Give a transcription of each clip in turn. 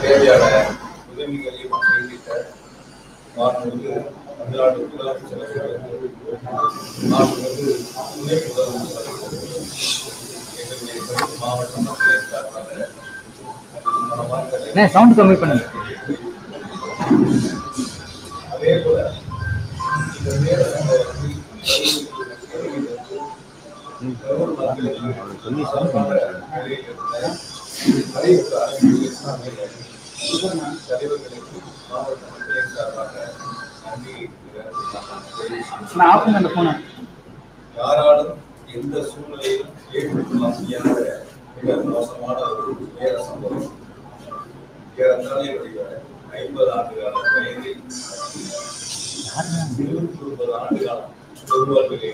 தேவையான உதவிகளையும் செய்திட்ட மாண்புமிகு தமிழ்நாடு முதலமைச்சர் மாண்புமிகு துணை முதலமைச்சர் எங்களுடைய மாவட்ட மக்களை சார்பாக சவுண்ட் கம்மி பண்ணுங்க. அதே போல இந்த நேர சம்பவத்தில் தலைவர்களுக்கு மாவட்ட மக்களின் சார்பாக நன்றி. யாராலும் எந்த சூழ்நிலையிலும் ஏற்றுக்கொள்ள முடியாத மிக மோசமான ஒரு நேர சம்பவம். ஏறத்தாழ 50 ஆண்டு கால வயதில் 29 ஆண்டு காலம் பொதுவாழ்வில்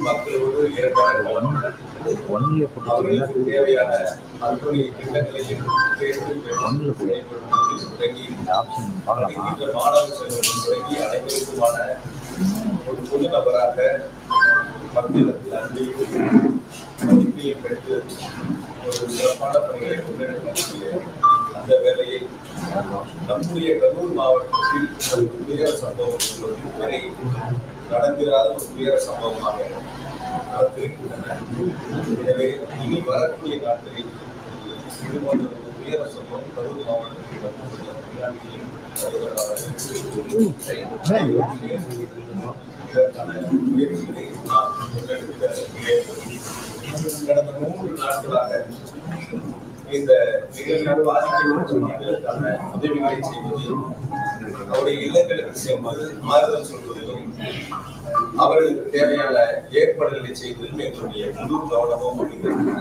மக்களோடு அவர்களுக்கு தேவையான அத்துணை திட்டங்களையும் மாணவ செல்வம் தொடங்கி அனைவருக்குமான ஒரு பொது நபராக மக்களுக்கு அன்பையும் மதிப்பையும் பெற்று ஒரு சிறப்பான பணிகளை முன்னெடுக்கக்கூடிய அந்த வேலையை நம்முடைய கரூர் மாவட்டத்தில் ஒரு துயர சம்பவம் வரை நடந்திராத ஒரு துயர சம்பவமாக நடத்திருக்கின்றன. எனவே இனி வரக்கூடிய நாட்களில் இது போன்ற ஒரு துயர சம்பவம் கரூர் மாவட்டத்தில் இதற்கான முயற்சிகளை நாம் முன்னெடுக்க கடந்த 3 நாட்களாக இந்த நிகழ்வு பாதிக்கப்பட்டவர்களுக்கான உதவிகளை செய்வதில் அவருடைய இல்லங்களுக்கு செல்வது ஆறுதல் சொல்வதிலும் அவர்களுக்கு தேவையான ஏற்பாடுகளை செய்வதிலும் எங்களுடைய முழு கவனமும் அமைந்திருக்கின்றன.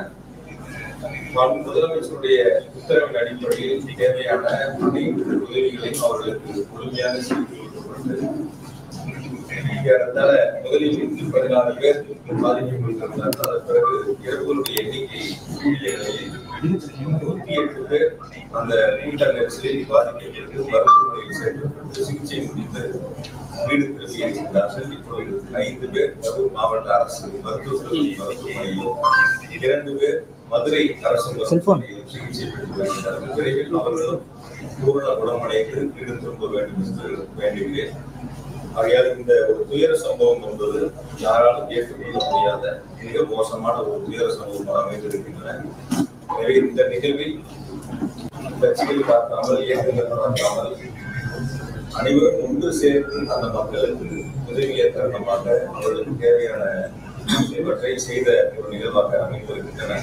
முதலமைச்சருடைய உத்தரவின் அடிப்படையில் தேவையான அனைத்து உதவிகளையும் அவர்களுக்கு முழுமையாக செய்து கொடுக்கப்பட்டது. முதலில் 14 பேர் பாதிக்கப்பட்டிருந்தார்கள். அதன் பிறகு இறப்புகளுடைய எண்ணிக்கை கூடிய நிலையில் 108 பேர் அந்த கூட்ட நெரிசலில் பாதிக்கப்பட்டு மருத்துவமனையில் சேர்க்கப்பட்டு சிகிச்சை முடித்து வீடு திரும்பி இருக்கின்றார்கள். இப்பொழுது 5 பேர் கரூர் மாவட்ட அரசு மருத்துவமனையிலும் 2 பேர் மதுரை அரசு மருத்துவமனையிலும் சிகிச்சை பெற்று வருகின்றார்கள். விரைவில் அவர்களும் பூரண குணமடைந்து வீடு திரும்ப வேண்டும் என்று வேண்டுகிறேன். ஆகையால் இந்த ஒரு துயர சம்பவம் என்பது யாராலும் ஏற்றுக்கொள்ள முடியாத மிக மோசமான ஒரு துயர சம்பவமாக அமைந்திருக்கின்றன. எனவே இந்த நிகழ்வில் கட்சிகள் பார்க்காமல் இயக்கங்கள் பார்க்காமல் அனைவரும் ஒன்று சேர்ந்து அந்த மக்களுக்கு உதவிய தருணமாக அவர்களுக்கு தேவையான இவற்றை செய்த ஒரு நிகழ்வாக அமைந்திருக்கின்றன.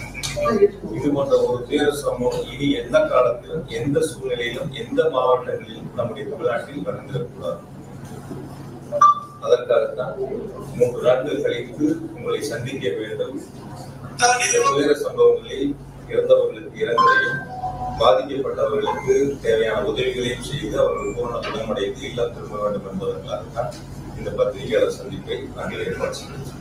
இது போன்ற ஒரு துயர சம்பவம் இனி எந்த காலத்திலும் எந்த சூழ்நிலையிலும் எந்த மாவட்டங்களிலும் நம்முடைய தமிழ்நாட்டில் நடந்திடக்கூடாது. அதற்காகத்தான் 3 நாட்கள் கழித்து உங்களை சந்திக்க வேண்டும். துயர சம்பவங்களில் இறந்தவர்களுக்கு இரங்கலையும் பாதிக்கப்பட்டவர்களுக்கு தேவையான உதவிகளையும் செய்து அவர்கள் பூரண குணமடைந்து இல்லம் திரும்ப வேண்டும் என்பதற்காகத்தான் இந்த பத்திரிகையாளர் சந்திப்பை நாங்கள் ஏற்பாடு செய்தோம்.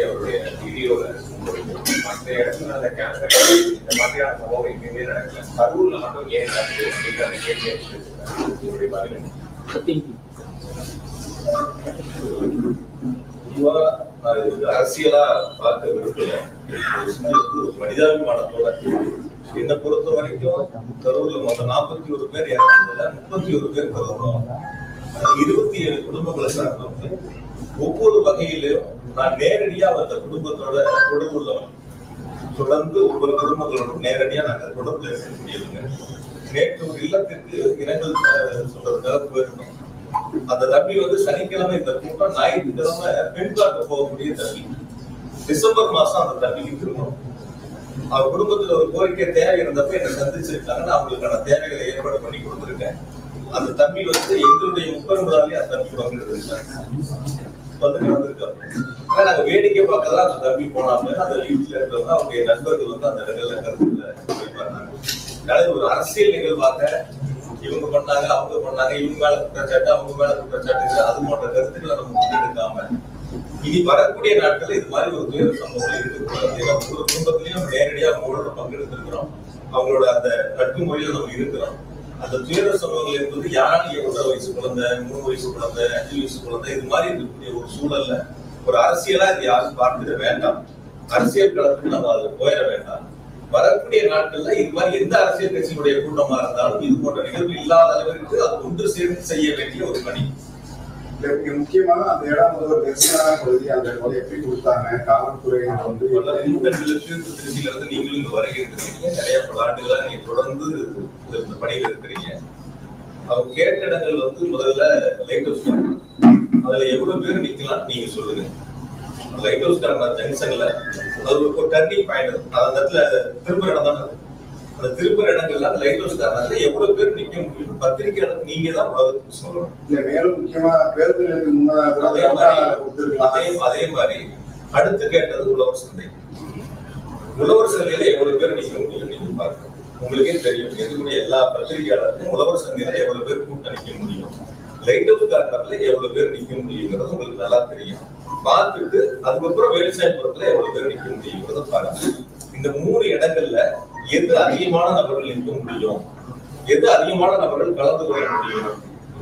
அவருடைய வீடியோல மற்ற இடத்துல அந்த கேன்சர் இந்த மாதிரியான சம்பவம் எங்கேயுமே நடக்கல, கரூர்ல மட்டும் ஏன் நடக்குது அப்படிங்கிற அந்த கேள்வியை அரசியலா பார்க்க விரும்பல, மனிதாபிமானத்தோட என்னை பொறுத்த வரைக்கும் கரூர்ல மொத்தம் 41 பேர் இறந்ததுல 31 பேர் கரூரும் 27 குடும்பங்களை சார்ந்தவங்க. ஒவ்வொரு வகையிலும் நான் நேரடியா அந்த குடும்பத்தோட தொடர்புள்ளவன். தொடர்ந்து ஒவ்வொரு குடும்பங்களோடும் நேரடியா நாங்கள் தொடர்புல இருக்க முடியலுங்க. நேற்று ஒரு இல்லத்திற்கு இரங்கல் சொல்றதுக்காக போயிருந்தோம். அந்த தம்பி சனிக்கிழமை இந்த கூட்டம், ஞாயிற்றுக்கிழமை பெண் பார்க்க போகக்கூடிய தம்பி. டிசம்பர் மாசம் அந்த தம்பிக்கு திரும்பணும். அவர் குடும்பத்துல ஒரு கோரிக்கை தேவை இருந்தப்ப என்னை சந்திச்சிருக்காங்கன்னா அவங்களுக்கான தேவைகளை ஏற்பாடு பண்ணி கொடுத்துருக்கேன். அந்த தம்பி எங்களுடைய முப்பெரும்பாலே அந்த தம்பி பங்கெடுத்திருக்காங்க. நாங்க வேடிக்கை பார்க்கதான் அந்த தம்பி போனாங்க. அந்த வீட்டுல இருக்கிறவங்க அவங்களுடைய நண்பர்கள் அந்த இடங்கள்ல கருத்துல போயிருந்தாங்க. ஒரு அரசியல் நிகழ்வாக இவங்க பண்ணாங்க, அவங்க பண்ணாங்க, இவங்க மேல குற்றச்சாட்டு, அவங்க மேல குற்றச்சாட்டு, அது போன்ற கருத்துக்களை நம்ம முன்னெடுக்காம இனி வரக்கூடிய நாட்கள் இது மாதிரி ஒரு துயர சம்பவம் இருக்கக்கூடாது. ஒரு குடும்பத்திலையும் நேரடியா அவங்களோட பங்கெடுத்திருக்கிறோம். அவங்களோட அந்த நட்பு மொழியில நம்ம இருக்கிறோம். அந்த துயர சம்பவங்கள் என்பது யாரும் 1.5 வயசு குழந்தை, 3 வயசு குழந்தை, 5 வயசு குழந்தை, இது மாதிரி இருக்கக்கூடிய ஒரு சூழல்ல ஒரு அரசியலா இது யாரும் பார்த்துட வேண்டாம். அரசியல் களத்துக்கு நம்ம அதுல போயிட வேண்டாம். வரக்கூடிய நாட்கள்ல இது மாதிரி எந்த அரசியல் கட்சியினுடைய கூட்டமா இருந்தாலும் இது போன்ற நிகழ்வு இல்லாத அளவிற்கு அது ஒன்று சேர்ந்து செய்ய வேண்டிய ஒரு பணி. முக்கியமாக அந்த இடம் வந்து ஒரு நெரிசலான பகுதி. அந்த இடத்துல எப்படி கொடுத்தாங்க காவல்துறை வந்து திருச்சியில இருந்து நீங்களும் இங்க வருகை இருக்கிறீங்க. நிறைய பல ஆண்டுகளா நீங்க தொடர்ந்து இந்த பணியில இருக்கிறீங்க. அவங்க கேட்ட இடங்கள் வந்து முதல்ல லைட் ஹவுஸ், அதுல எவ்வளவு பேர் நிக்கலாம் நீங்க சொல்லுங்க. லைட் ஹவுஸ் ஜங்ஷன்ல அது ஒரு டர்னிங் பாயிண்ட், அந்த இடத்துல திரும்புற இடம் தான். அந்த திரும்புற இடங்கள்ல அந்த லைட் ஹவுஸ் காரணத்துல எவ்வளவு பேர் நிக்க முடியும் பத்திரிகையாளர் நீங்க தான் சொல்லணும். மேலும் முக்கியமா பேருந்துகளுக்கு அதே மாதிரி அடுத்து கேட்டது உழவர் சந்தை. உழவர் சந்தையில எவ்வளவு பேர் நிக்க முடியும் நீங்க பாருங்க. உங்களுக்கே தெரியும் இருக்கக்கூடிய எல்லா பத்திரிகையாளருக்கும் உழவர் சந்தையில எவ்வளவு பேர் கூட்டம் நிக்க முடியும், லைட் ஹவுஸ் காரணத்துல எவ்வளவு பேர் நிக்க முடியுங்கிறது உங்களுக்கு நல்லா தெரியும். பார்த்துட்டு அதுக்கப்புறம் வேலுசாமிபுரத்துல எவ்வளவு பேர் நிக்க முடியுங்கிறத பாருங்க. இந்த 3 இடங்கள்ல எது அதிகமான நபர்கள் நிற்க முடியும், எது அதிகமான நபர்கள் கலந்து கொள்ள முடியும்,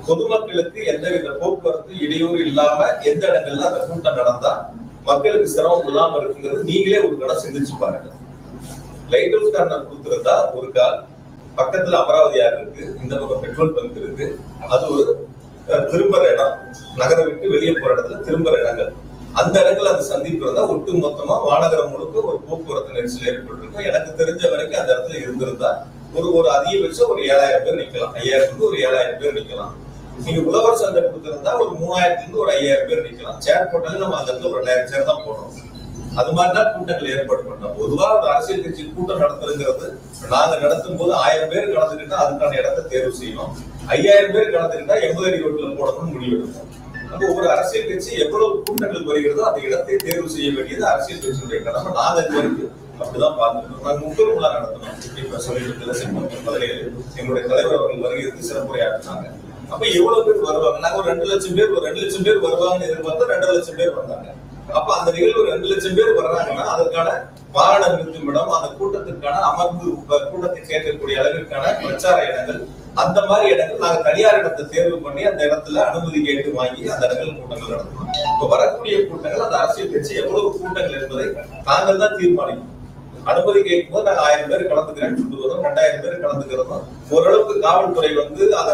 பொதுமக்களுக்கு எந்தவித போக்குவரத்து இடையூறு இல்லாம எந்த இடங்கள்ல அந்த கூட்டம் நடந்தா மக்களுக்கு சிரமம் இல்லாம இருக்குங்கிறது நீங்களே ஒரு கணம் சிந்திச்சு பாருங்க. லைட் ஹவுஸ் காரணம் கொடுத்திருந்தா ஒரு கால் பக்கத்துல அமராவதியாக இருக்கு, இந்த பக்கம் பெட்ரோல் பங்க் இருக்கு, அது ஒரு திரும்புற இடம், நகரை விட்டு வெளியே போற இடத்துல திரும்புற இடங்கள். அந்த இடங்கள் அது சந்திப்பு இருந்தா ஒட்டு மொத்தமா மாநகரம் முழுக்க ஒரு போக்குவரத்து நெரிசல் ஏற்பட்டிருக்கும். எனக்கு தெரிஞ்ச வரைக்கும் அந்த இடத்துல இருந்திருந்தா ஒரு அதிகபட்சம் ஒரு 7000 பேர் நிக்கலாம், 5000 ஒரு 7000 பேர் நிக்கலாம். நீங்க உழவர் சந்தை கொடுத்திருந்தா ஒரு 3000 ஒரு 5000 பேர் நிக்கலாம். சேர் போட்டாலும் நம்ம அந்த இடத்துல ஒரு 2000 சேர் தான் போடுறோம். அது மாதிரிதான் கூட்டங்கள் ஏற்பாடு பண்ணோம். பொதுவா ஒரு அரசியல் கட்சி கூட்டம் நடத்துறதுங்கிறது நாங்க நடத்தும் போது 1000 பேர் கலந்துக்கிட்டா அதுக்கான இடத்தை தேர்வு செய்யணும், 5000 பேர் கலந்துக்கிட்டா 80 அடி ரோட்ல போடணும்னு முடிவெடுப்போம். அப்போ ஒரு அரசியல் கட்சி எவ்வளவு கூட்டங்கள் வருகிறதோ அந்த இடத்தை தேர்வு செய்ய வேண்டியது அரசியல் கட்சியுடைய கடமை. நாங்க இது வரைக்கும் அப்படிதான் பார்த்துருக்கோம். நாங்க 30 விழா நடத்தணும். இப்ப சொல்லிட்டு எங்களுடைய தலைவர் அவர்கள் வருகிறது சிறப்புரையாற்றினாங்க. அப்ப எவ்வளவு பேர் வருவாங்க? நாங்க ஒரு 2 லட்சம் பேர் 2 லட்சம் பேர் வருவாங்கன்னு எதிர்பார்த்தா 2 லட்சம் பேர் வந்தாங்க. அப்ப அந்த நிகழ்வு 2 லட்சம் பேர் வர்றாங்கன்னா அதற்கான வாகன நிறுத்துமிடம், அந்த கூட்டத்திற்கான அமர்ந்து கூட்டத்தை கேட்கக்கூடிய அளவிற்கான பிரச்சார இடங்கள், அந்த மாதிரி இடங்கள் நாங்க தனியார் இடத்தை தேர்வு பண்ணி அந்த இடத்துல அனுமதி கேட்டு வாங்கி அந்த இடங்கள் கூட்டங்கள் நடத்தணும். இப்ப வரக்கூடிய கூட்டங்கள் அந்த அரசியல் கட்சி எவ்வளவு கூட்டங்கள் என்பதை நாங்கள் தான் தீர்மானிக்கணும். அனுமதி கேட்கும் போது நாங்க 1000 பேர் கலந்துக்கிறேன்னு சொல்லுவதும் 2000 பேர் கலந்துக்கிறதும் ஓரளவுக்கு காவல்துறை அதை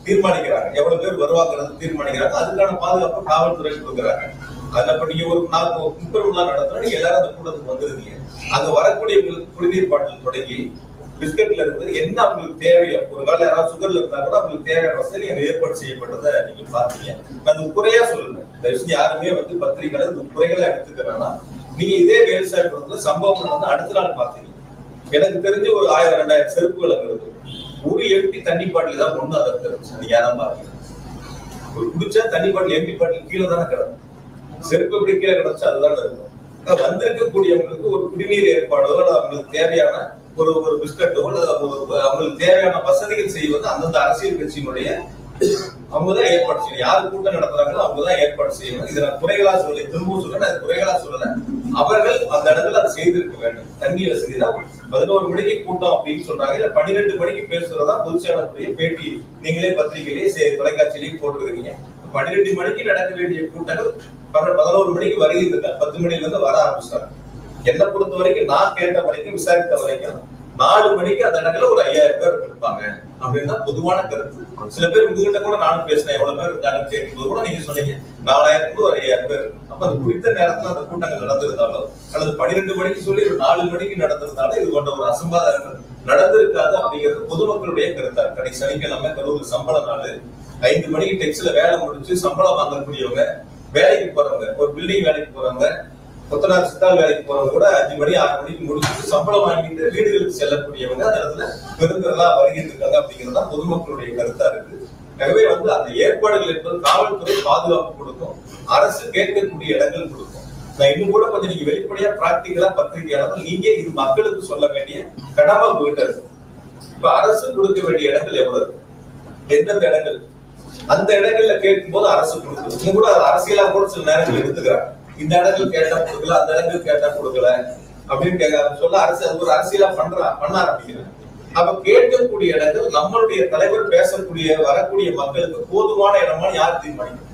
தீர்மானிக்கிறாங்க. எவ்வளவு பேர் வருவாங்கிறது தீர்மானிக்கிறாங்க. அதுக்கான பாதுகாப்பு காவல்துறை கொடுக்குறாங்க. அதப்ப நீங்க ஒரு 30 விழா நடத்தினா நீங்க எல்லாரும் அந்த கூட்டத்துக்கு வந்துருக்கீங்க. அங்க வரக்கூடிய குடிநீர் பாட்டில் தொடங்கி பிஸ்கட்ல இருந்து என்ன அவங்களுக்கு தேவையோ, ஒரு வேலை யாராவது சுகர்ல இருந்தா கூட அவங்களுக்கு தேவையான வசதி ஏற்பாடு செய்யப்பட்டதை நீங்க பாத்தீங்க. நான் குறையா சொல்லுங்க, தயவுசெய்து யாருமே பத்திரிகைகளை குறைகளை எடுத்துக்கிறேன்னா நீங்க இதே வேலுசாமிபுரத்துல சம்பவம் அடுத்த நாள் பாத்தீங்க. எனக்கு தெரிஞ்சு ஒரு 1000-2000 செருப்புகள் அங்க இருக்கு. ஒரு எம்டி தண்ணி பாட்டில் தான் ஒண்ணு அதை தெரிஞ்சு நீங்க யாரும் பாருங்க. ஒரு குடிச்சா தண்ணி பாட்டில் எம்டி பாட்டில் கீழே தானே கிடக்கும், செருப்பு எப்படி கீழே கிடச்சா அதுதான் இருக்கும். வந்திருக்கக்கூடியவங்களுக்கு ஒரு குடிநீர் ஏற்பாடோ அவங்களுக்கு தேவையான ஒரு பிஸ்கட்டோ அவங்களுக்கு தேவையான வசதிகள் செய்வது அந்தந்த அரசியல் கட்சியினுடைய அவங்கதான் ஏற்பாடு செய்யணும். யாரு கூட்டம் நடத்துறாங்களோ அவங்கதான் ஏற்பாடு செய்யணும். இதை நான் குறைகளா சொல்லி திரும்பவும் சொல்றேன், அது குறைகளா சொல்லல. அவர்கள் அந்த இடத்துல அதை செய்திருக்க வேண்டும். தண்ணி வசதி தான் 11 மணிக்கு கூட்டம் அப்படின்னு சொல்றாங்க, இல்ல 12 மணிக்கு பேசுறதா பொதுச்செயலாளருடைய பேட்டி நீங்களே பத்திரிகையிலேயே தொலைக்காட்சியிலேயே போட்டுருக்கீங்க. 12 மணிக்கு நடக்க வேண்டிய கூட்டங்கள் 11 மணிக்கு வருகிறது. 10 மணில இருந்து வர ஆரம்பிச்சாங்க. என்ன பொறுத்த வரைக்கும் நான் கேட்ட வரைக்கும் விசாரித்த வரைக்கும் 4 மணிக்கு அந்த இடத்துல ஒரு 5000 பேர் இருப்பாங்க அப்படின்னு பொதுவான கருத்து. சில பேர் உங்ககிட்ட கூட நானும் பேசினேன், எவ்வளவு பேர் இருக்காங்க கேட்கும்போது கூட நீங்க சொன்னீங்க 4000 ஒரு 5000 பேர். அப்ப அது குறித்த நேரத்துல அந்த கூட்டங்கள் நடந்திருந்தாலும் அல்லது 12 மணிக்கு சொல்லி ஒரு 4 மணிக்கு நடந்திருந்தாலும் இது போன்ற ஒரு அசம்பாதங்கள் நடந்திருக்காது அப்படிங்கிறது பொதுமக்களுடைய கருத்தா. கடை சனிக்கிழமை கரூர் சம்பள நாள், 5 மணிக்கு டெக்ஸ்ல வேலை முடிச்சு சம்பளம் வாங்கக்கூடியவங்க, வேலைக்கு போறவங்க, ஒரு பில்டிங் வேலைக்கு போறவங்க, கொத்தனார் சித்தால் வேலைக்கு போறவங்க கூட 5 மணி 6 மணிக்கு முடிச்சுட்டு சம்பளம் வாங்கிட்டு வீடுகளுக்கு செல்லக்கூடியவங்க அந்த இடத்துல பெருந்தரலா வருகிட்டு இருக்காங்க அப்படிங்கிறதா பொதுமக்களுடைய கருத்தா இருக்கு. ஆகவே அந்த ஏற்பாடுகள் என்பது காவல்துறை பாதுகாப்பு கொடுக்கும், அரசு கேட்கக்கூடிய இடங்கள் கொடுக்கும். நான் இன்னும் கூட கொஞ்சம் நீங்க வெளிப்படையா பிராக்டிகலா பத்திரிகையாளர்கள் நீங்க இது மக்களுக்கு சொல்ல வேண்டிய கடமை போயிட்டு இருக்கு. இப்ப அரசு கொடுக்க வேண்டிய இடங்கள் எவ்வளவு, எந்தெந்த இடங்கள், அந்த இடங்கள்ல கேட்கும் போது அரசு கொடுக்குது. கூட அரசியலா கூட சில நேரங்கள் எடுத்துக்கிறாங்க. இந்த இடங்கள் கேட்டா கொடுக்கல, அந்த இடங்கள் கேட்டா கொடுக்கல அப்படின்னு சொல்ல அரசு அது ஒரு அரசியலா பண்ண ஆரம்பிக்கிறாங்க. அப்ப கேட்கக்கூடிய இடங்கள் நம்மளுடைய தலைவர் பேசக்கூடிய வரக்கூடிய மக்களுக்கு போதுமான இடமா யார் தீர்மானிக்கும்?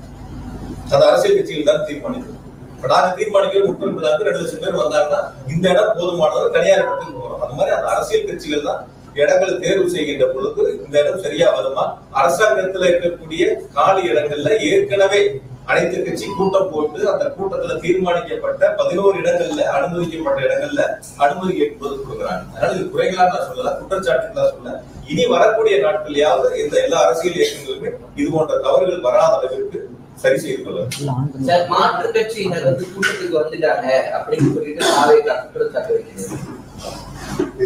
அந்த அரசியல் கட்சிகள் தான் தீர்மானிக்கும். இப்ப நாங்க தீர்மானிக்கிற 32 லட்சம் பேர் வந்தாங்கன்னா இந்த இடம் போதுமானது தனியார் இடத்துக்கு போறோம். அது மாதிரி அந்த அரசியல் கட்சிகள் தான் இடங்களை தேர்வு செய்கின்ற பொழுது இந்த இடம் சரியா வருமா? அரசாங்கத்துல இருக்கக்கூடிய காலி இடங்கள்ல ஏற்கனவே அனைத்து கட்சி கூட்டம் போட்டு அந்த கூட்டத்துல தீர்மானிக்கப்பட்ட 11 இடங்கள்ல அனுமதிக்கப்பட்ட இடங்கள்ல அனுமதி கேட்பது கொடுக்குறாங்க. அதனால இது குறைகளாக நான் சொல்லல, குற்றச்சாட்டுகளா சொல்ல. இனி வரக்கூடிய நாட்களையாவது இந்த எல்லா அரசியல் இயக்கங்களுமே இது போன்ற தவறுகள் வராத அளவிற்கு சரி செய்து கொள்ளலாம். மாற்று கட்சியினர் கூட்டத்துக்கு வந்துட்டாங்க அப்படின்னு சொல்லிட்டு குற்றச்சாட்டு வைக்கிறது.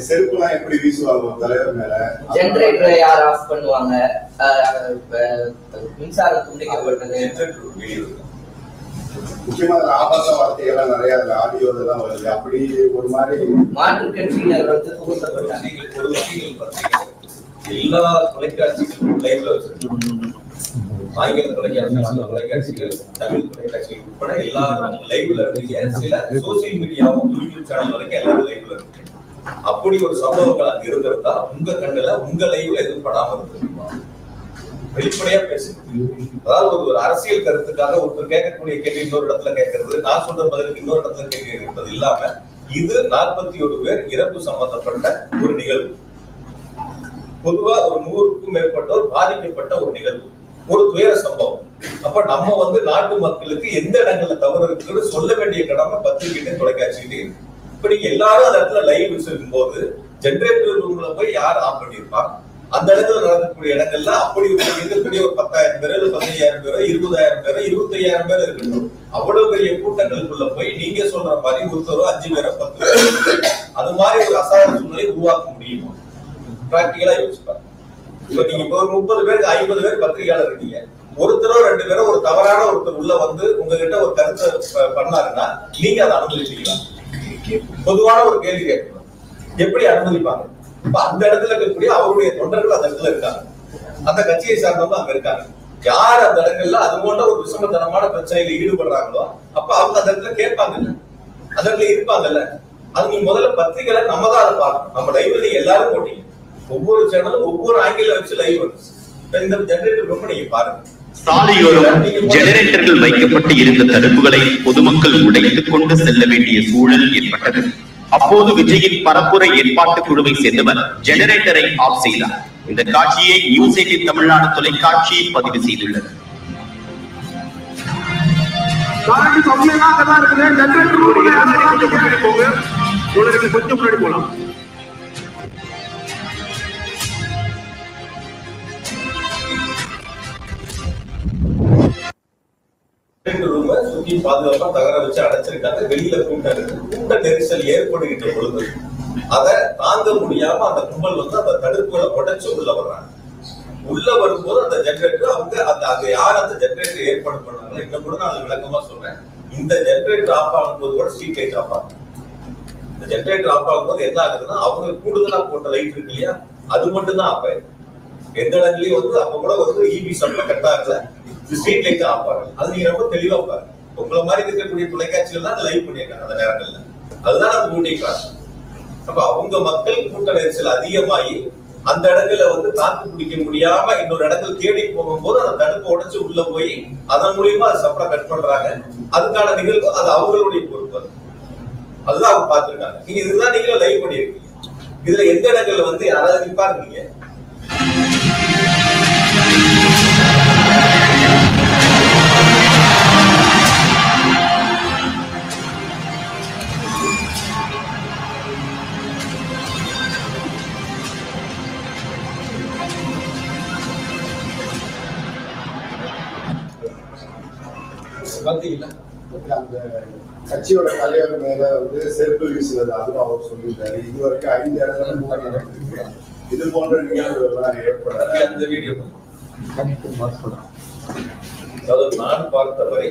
செருப்புலாம் எப்படி வீசுவாங்க தலைவர் மேல? ஜெனரேட்டரை யார் ஆஃப் பண்ணுவாங்க? மின்சாரம் துண்டிக்கப்பட்டது. முக்கியமா ஆபாச வார்த்தைகள்லாம் நிறைய ஆடியோ எல்லாம் வருது. அப்படி ஒரு மாதிரி மாற்று கட்சியினர் புகுத்தப்பட்டாங்க. எல்லா தொலைக்காட்சிகளும் லைவ்ல வச்சிருக்காங்க. ஆங்கில தொலைக்காட்சிகள், தமிழ் தொலைக்காட்சிகள் உட்பட எல்லா லைவ்ல இருக்கு. சில சோசியல் மீடியாவும் யூடியூப் சேனல் வரைக்கும் எல்லாரும் லைவ்ல இருக்கு. அப்படி ஒரு சம்பவங்கள் அங்க இருந்திருந்தா உங்க கண்ணுல உங்க லைவ்ல எதுவும் படாம இருந்திருக்குமா? வெளிப்படையா பேசுங்க. அதாவது ஒரு அரசியல் கருத்துக்காக ஒருத்தர் கேட்கக்கூடிய கேள்வி இன்னொரு இடத்துல கேட்கறது, நான் சொல்ற பதிலுக்கு இன்னொரு இடத்துல கேள்வி இருக்கிறது இல்லாம இது 41 பேர் இறப்பு சம்பந்தப்பட்ட ஒரு நிகழ்வு. பொதுவா ஒரு 100க்கும் மேற்பட்டோர் பாதிக்கப்பட்ட ஒரு நிகழ்வு, ஒரு துயர சம்பவம். அப்ப நம்ம நாட்டு மக்களுக்கு எந்த இடங்கள்ல தவறு இருக்குன்னு சொல்ல வேண்டிய கடமை பத்திரிகை தொலைக்காட்சியிலே இருக்கு. இப்ப நீங்க எல்லாரும் அந்த இடத்துல லைவ் வச்சிருக்கும் போது ஜெனரேட்டர் ரூம்ல போய் யார் ஆஃப் பண்ணிருப்பாங்க? அந்த இடத்துல நடக்கக்கூடிய இடங்கள்ல அப்படி இருக்கக்கூடிய ஒரு 10,000 பேர், 15,000 பேர், 20,000 பேர், 25,000 பேர் இருக்கணும். அவ்வளவு பெரிய கூட்டங்களுக்குள்ள போய் நீங்க சொல்ற மாதிரி ஒருத்தரோ 5 பேரோ 10 பேர் அது மாதிரி ஒரு அசாதாரண சூழ்நிலை உருவாக்க முடியுமா? பிராக்டிகலா யோசிப்பாங்க. இப்ப நீங்க இப்போ ஒரு 30 பேருக்கு 50 பேர் பத்திரிகையாளர் இருக்கீங்க. ஒருத்தரோ 2 பேரோ ஒரு தவறான ஒருத்தர் உள்ள உங்ககிட்ட ஒரு கருத்தை பண்ணாருன்னா நீங்க அதை அனுமதிப்பீங்களா? பொதுவான ஒரு கேள்வி கேட்கணும். எப்படி அனுமதிப்பாங்க? அந்த இடத்துல இருக்கக்கூடிய அவருடைய தொண்டர்கள் அந்த இடத்துல இருக்காங்க, அந்த கட்சியை சார்ந்தவங்க அங்க இருக்காங்க. யார் அந்த இடங்கள்ல அது போன்ற ஒரு விஷமத்தனமான பிரச்சனையில ஈடுபடுறாங்களோ அப்ப அவங்க அந்த இடத்துல கேட்பாங்கல்ல, அந்த இடத்துல இருப்பாங்கல்ல. அது நீங்க முதல்ல பத்திரிகையில நம்ம தான் அதை பார்க்கணும். நம்ம லைவ்ல எல்லாரும் போட்டீங்க, ஒவ்வொரு சேனலும் ஒவ்வொரு ஆங்கில வச்சு லைவ் வருது. இந்த ஜெனரேட்டர் ரொம்ப நீங்க பாருங்க. சாலையோரம் ஜெனரேட்டர்கள் வைக்கப்பட்டு இருந்த தடுப்புகளை பொதுமக்கள் உடைத்துக் கொண்டு செல்ல வேண்டிய சூழல் ஏற்பட்டது. அப்போது விஜயின் பரப்புரை ஏற்பாட்டு குழுவை சேர்ந்தவர் ஜெனரேட்டரை ஆஃப் செய்தார். இந்த காட்சியை நியூஸ் 18 தமிழ்நாடு தொலைக்காட்சி பதிவு செய்துள்ளது. கொஞ்சம் முன்னாடி போலாம். சுற்றி பாதுகாப்பா தகர வச்சு அடைச்சிருக்காங்க. வெளியில கூட்ட நெரிசல் ஏற்படுகின்ற பொழுது அதை தாங்க முடியாம அந்த கும்பல் அந்த தடுப்புகளை உடைச்சு உள்ள வர்றாங்க. உள்ள வரும்போது அந்த ஜெனரேட்டர் அவங்க யார் அந்த ஜெனரேட்டர் ஏற்பாடு பண்ணாங்களோ, இன்னும் கூட நான் விளக்கமா சொல்றேன். இந்த ஜெனரேட்டர் ஆஃப் ஆகும்போது கூட ஸ்ட்ரீட் லைட் ஆஃப் ஆகும். இந்த ஜெனரேட்டர் ஆஃப் ஆகும்போது என்ன ஆகுதுன்னா அவங்க கூடுதலா போட்ட லைட் இருக்கு இல்லையா, அது மட்டும் தான் ஆஃப் ஆயிடும். எந்த இடங்களையும் அப்ப கூட இபி சப்ளை கட் ஆகல, ஸ்ட்ரீட் லைட் ஆஃப் ஆகும். அது நீங்க ரொம்ப தெளிவா பாருங்க. உங்களை மாதிரி இருக்கக்கூடிய தொலைக்காட்சிகள் தான் லைவ் பண்ணிருக்காங்க அந்த நேரங்கள்ல. அதுதான் அந்த மூட்டை கிளாஸ். அப்ப அவங்க மக்கள் கூட்ட நெரிசல் அதிகமாகி அந்த இடங்கள்ல தாக்கு பிடிக்க முடியாம இன்னொரு இடத்துல தேடி போகும்போது அந்த தடுப்பை உடைச்சு உள்ள போய் அதன் மூலியமா அது சப்ளை கட் பண்றாங்க. அதுக்கான நிகழ்வு அது அவங்களுடைய பொறுப்பு. அதுதான் அவங்க பார்த்திருக்காங்க. நீங்க இதுதான் நீங்க லைவ் பண்ணிருக்கீங்க. இதுல எந்த இடங்கள்ல யாராவது பாருங்க. அந்த கட்சியோட தலைவர் மேல செருப்பு வீசுவது அதுவும் அவர் சொல்லியிருக்காரு. இதுவரைக்கும் 5 இடத்துல இது போன்ற நிகழ்வுகள்லாம் ஏற்படாது. அந்த வீடியோ அதாவது நான் பார்த்தவரை,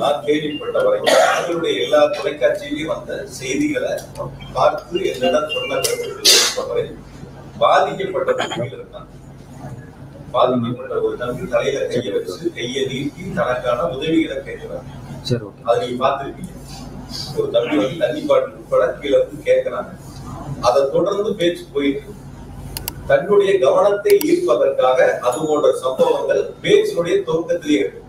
நான் கேள்விப்பட்டவரை, அவர்களுடைய எல்லா தொலைக்காட்சியிலையும் வந்த செய்திகளை பார்த்து என்னிடம் சொன்னவரை பாதிக்கப்பட்ட தம்பிகள் இருக்காங்க. பாதிக்கப்பட்ட ஒரு தம்பி தலையில கையை வச்சு கையை நீட்டி தனக்கான உதவிகளை கேட்கிறாங்க. அதை நீங்க பார்த்திருக்கீங்க. ஒரு தம்பி தண்ணி பாட்டில் உட்பட கீழே கேட்கிறாங்க. அதை தொடர்ந்து பேச்சு போயிட்டு தன்னுடைய கவனத்தை ஈர்ப்பதற்காக அது போன்ற சம்பவங்கள் பேச்சினுடைய துவக்கத்திலேயே இருக்கு.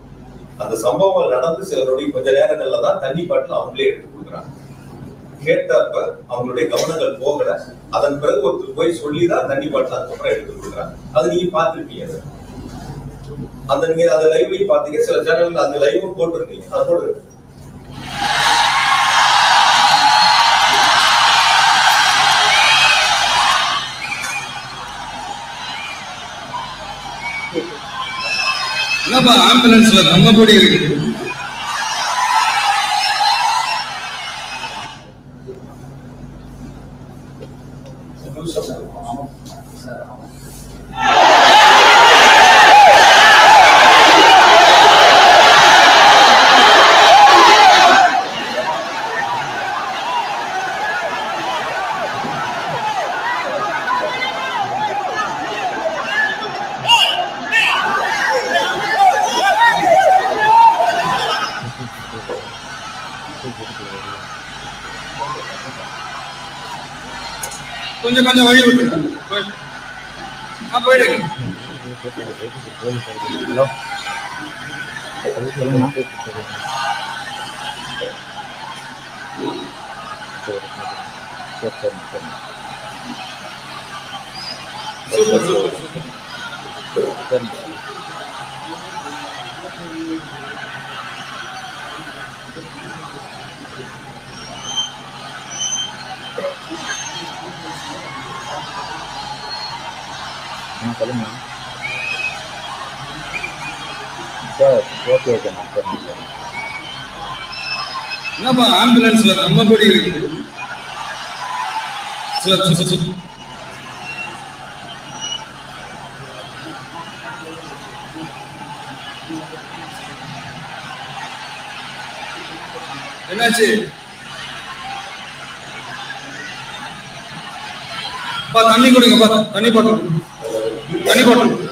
அந்த சம்பவங்கள் நடந்து சிலருடைய கொஞ்ச நேரங்கள்ல தான் தண்ணி பாட்டில் அவங்களே எடுத்து கொடுக்குறாங்க. கேட்டப்ப அவங்களுடைய கவனங்கள் போகல. அதன் பிறகு ஒருத்தர் போய் சொல்லிதான் தண்ணி பாட்டில் அதுக்கப்புறம் எடுத்து கொடுக்குறாங்க. அது நீங்க பார்த்திருப்பீங்க. அந்த நீங்க அந்த லைவ்லயும் பாத்தீங்க, சில சேனல்கள் அந்த லைவும் போட்டிருக்கீங்க. அதோட ஆம்புலன்ஸ்ல நம்ம கூடி இருக்கு. கொஞ்சம் கொஞ்சம் வழி விட்டு போயிடுங்க. சொல்லுங்க சார். ஓகே ஓகே என்னப்பா ஆம்புலன்ஸ்ல நம்ம கூடி இருக்கு. என்னாச்சு? தண்ணி கொடுங்கப்பா. தண்ணி பாட்டில் தண்ணி பாட்டில்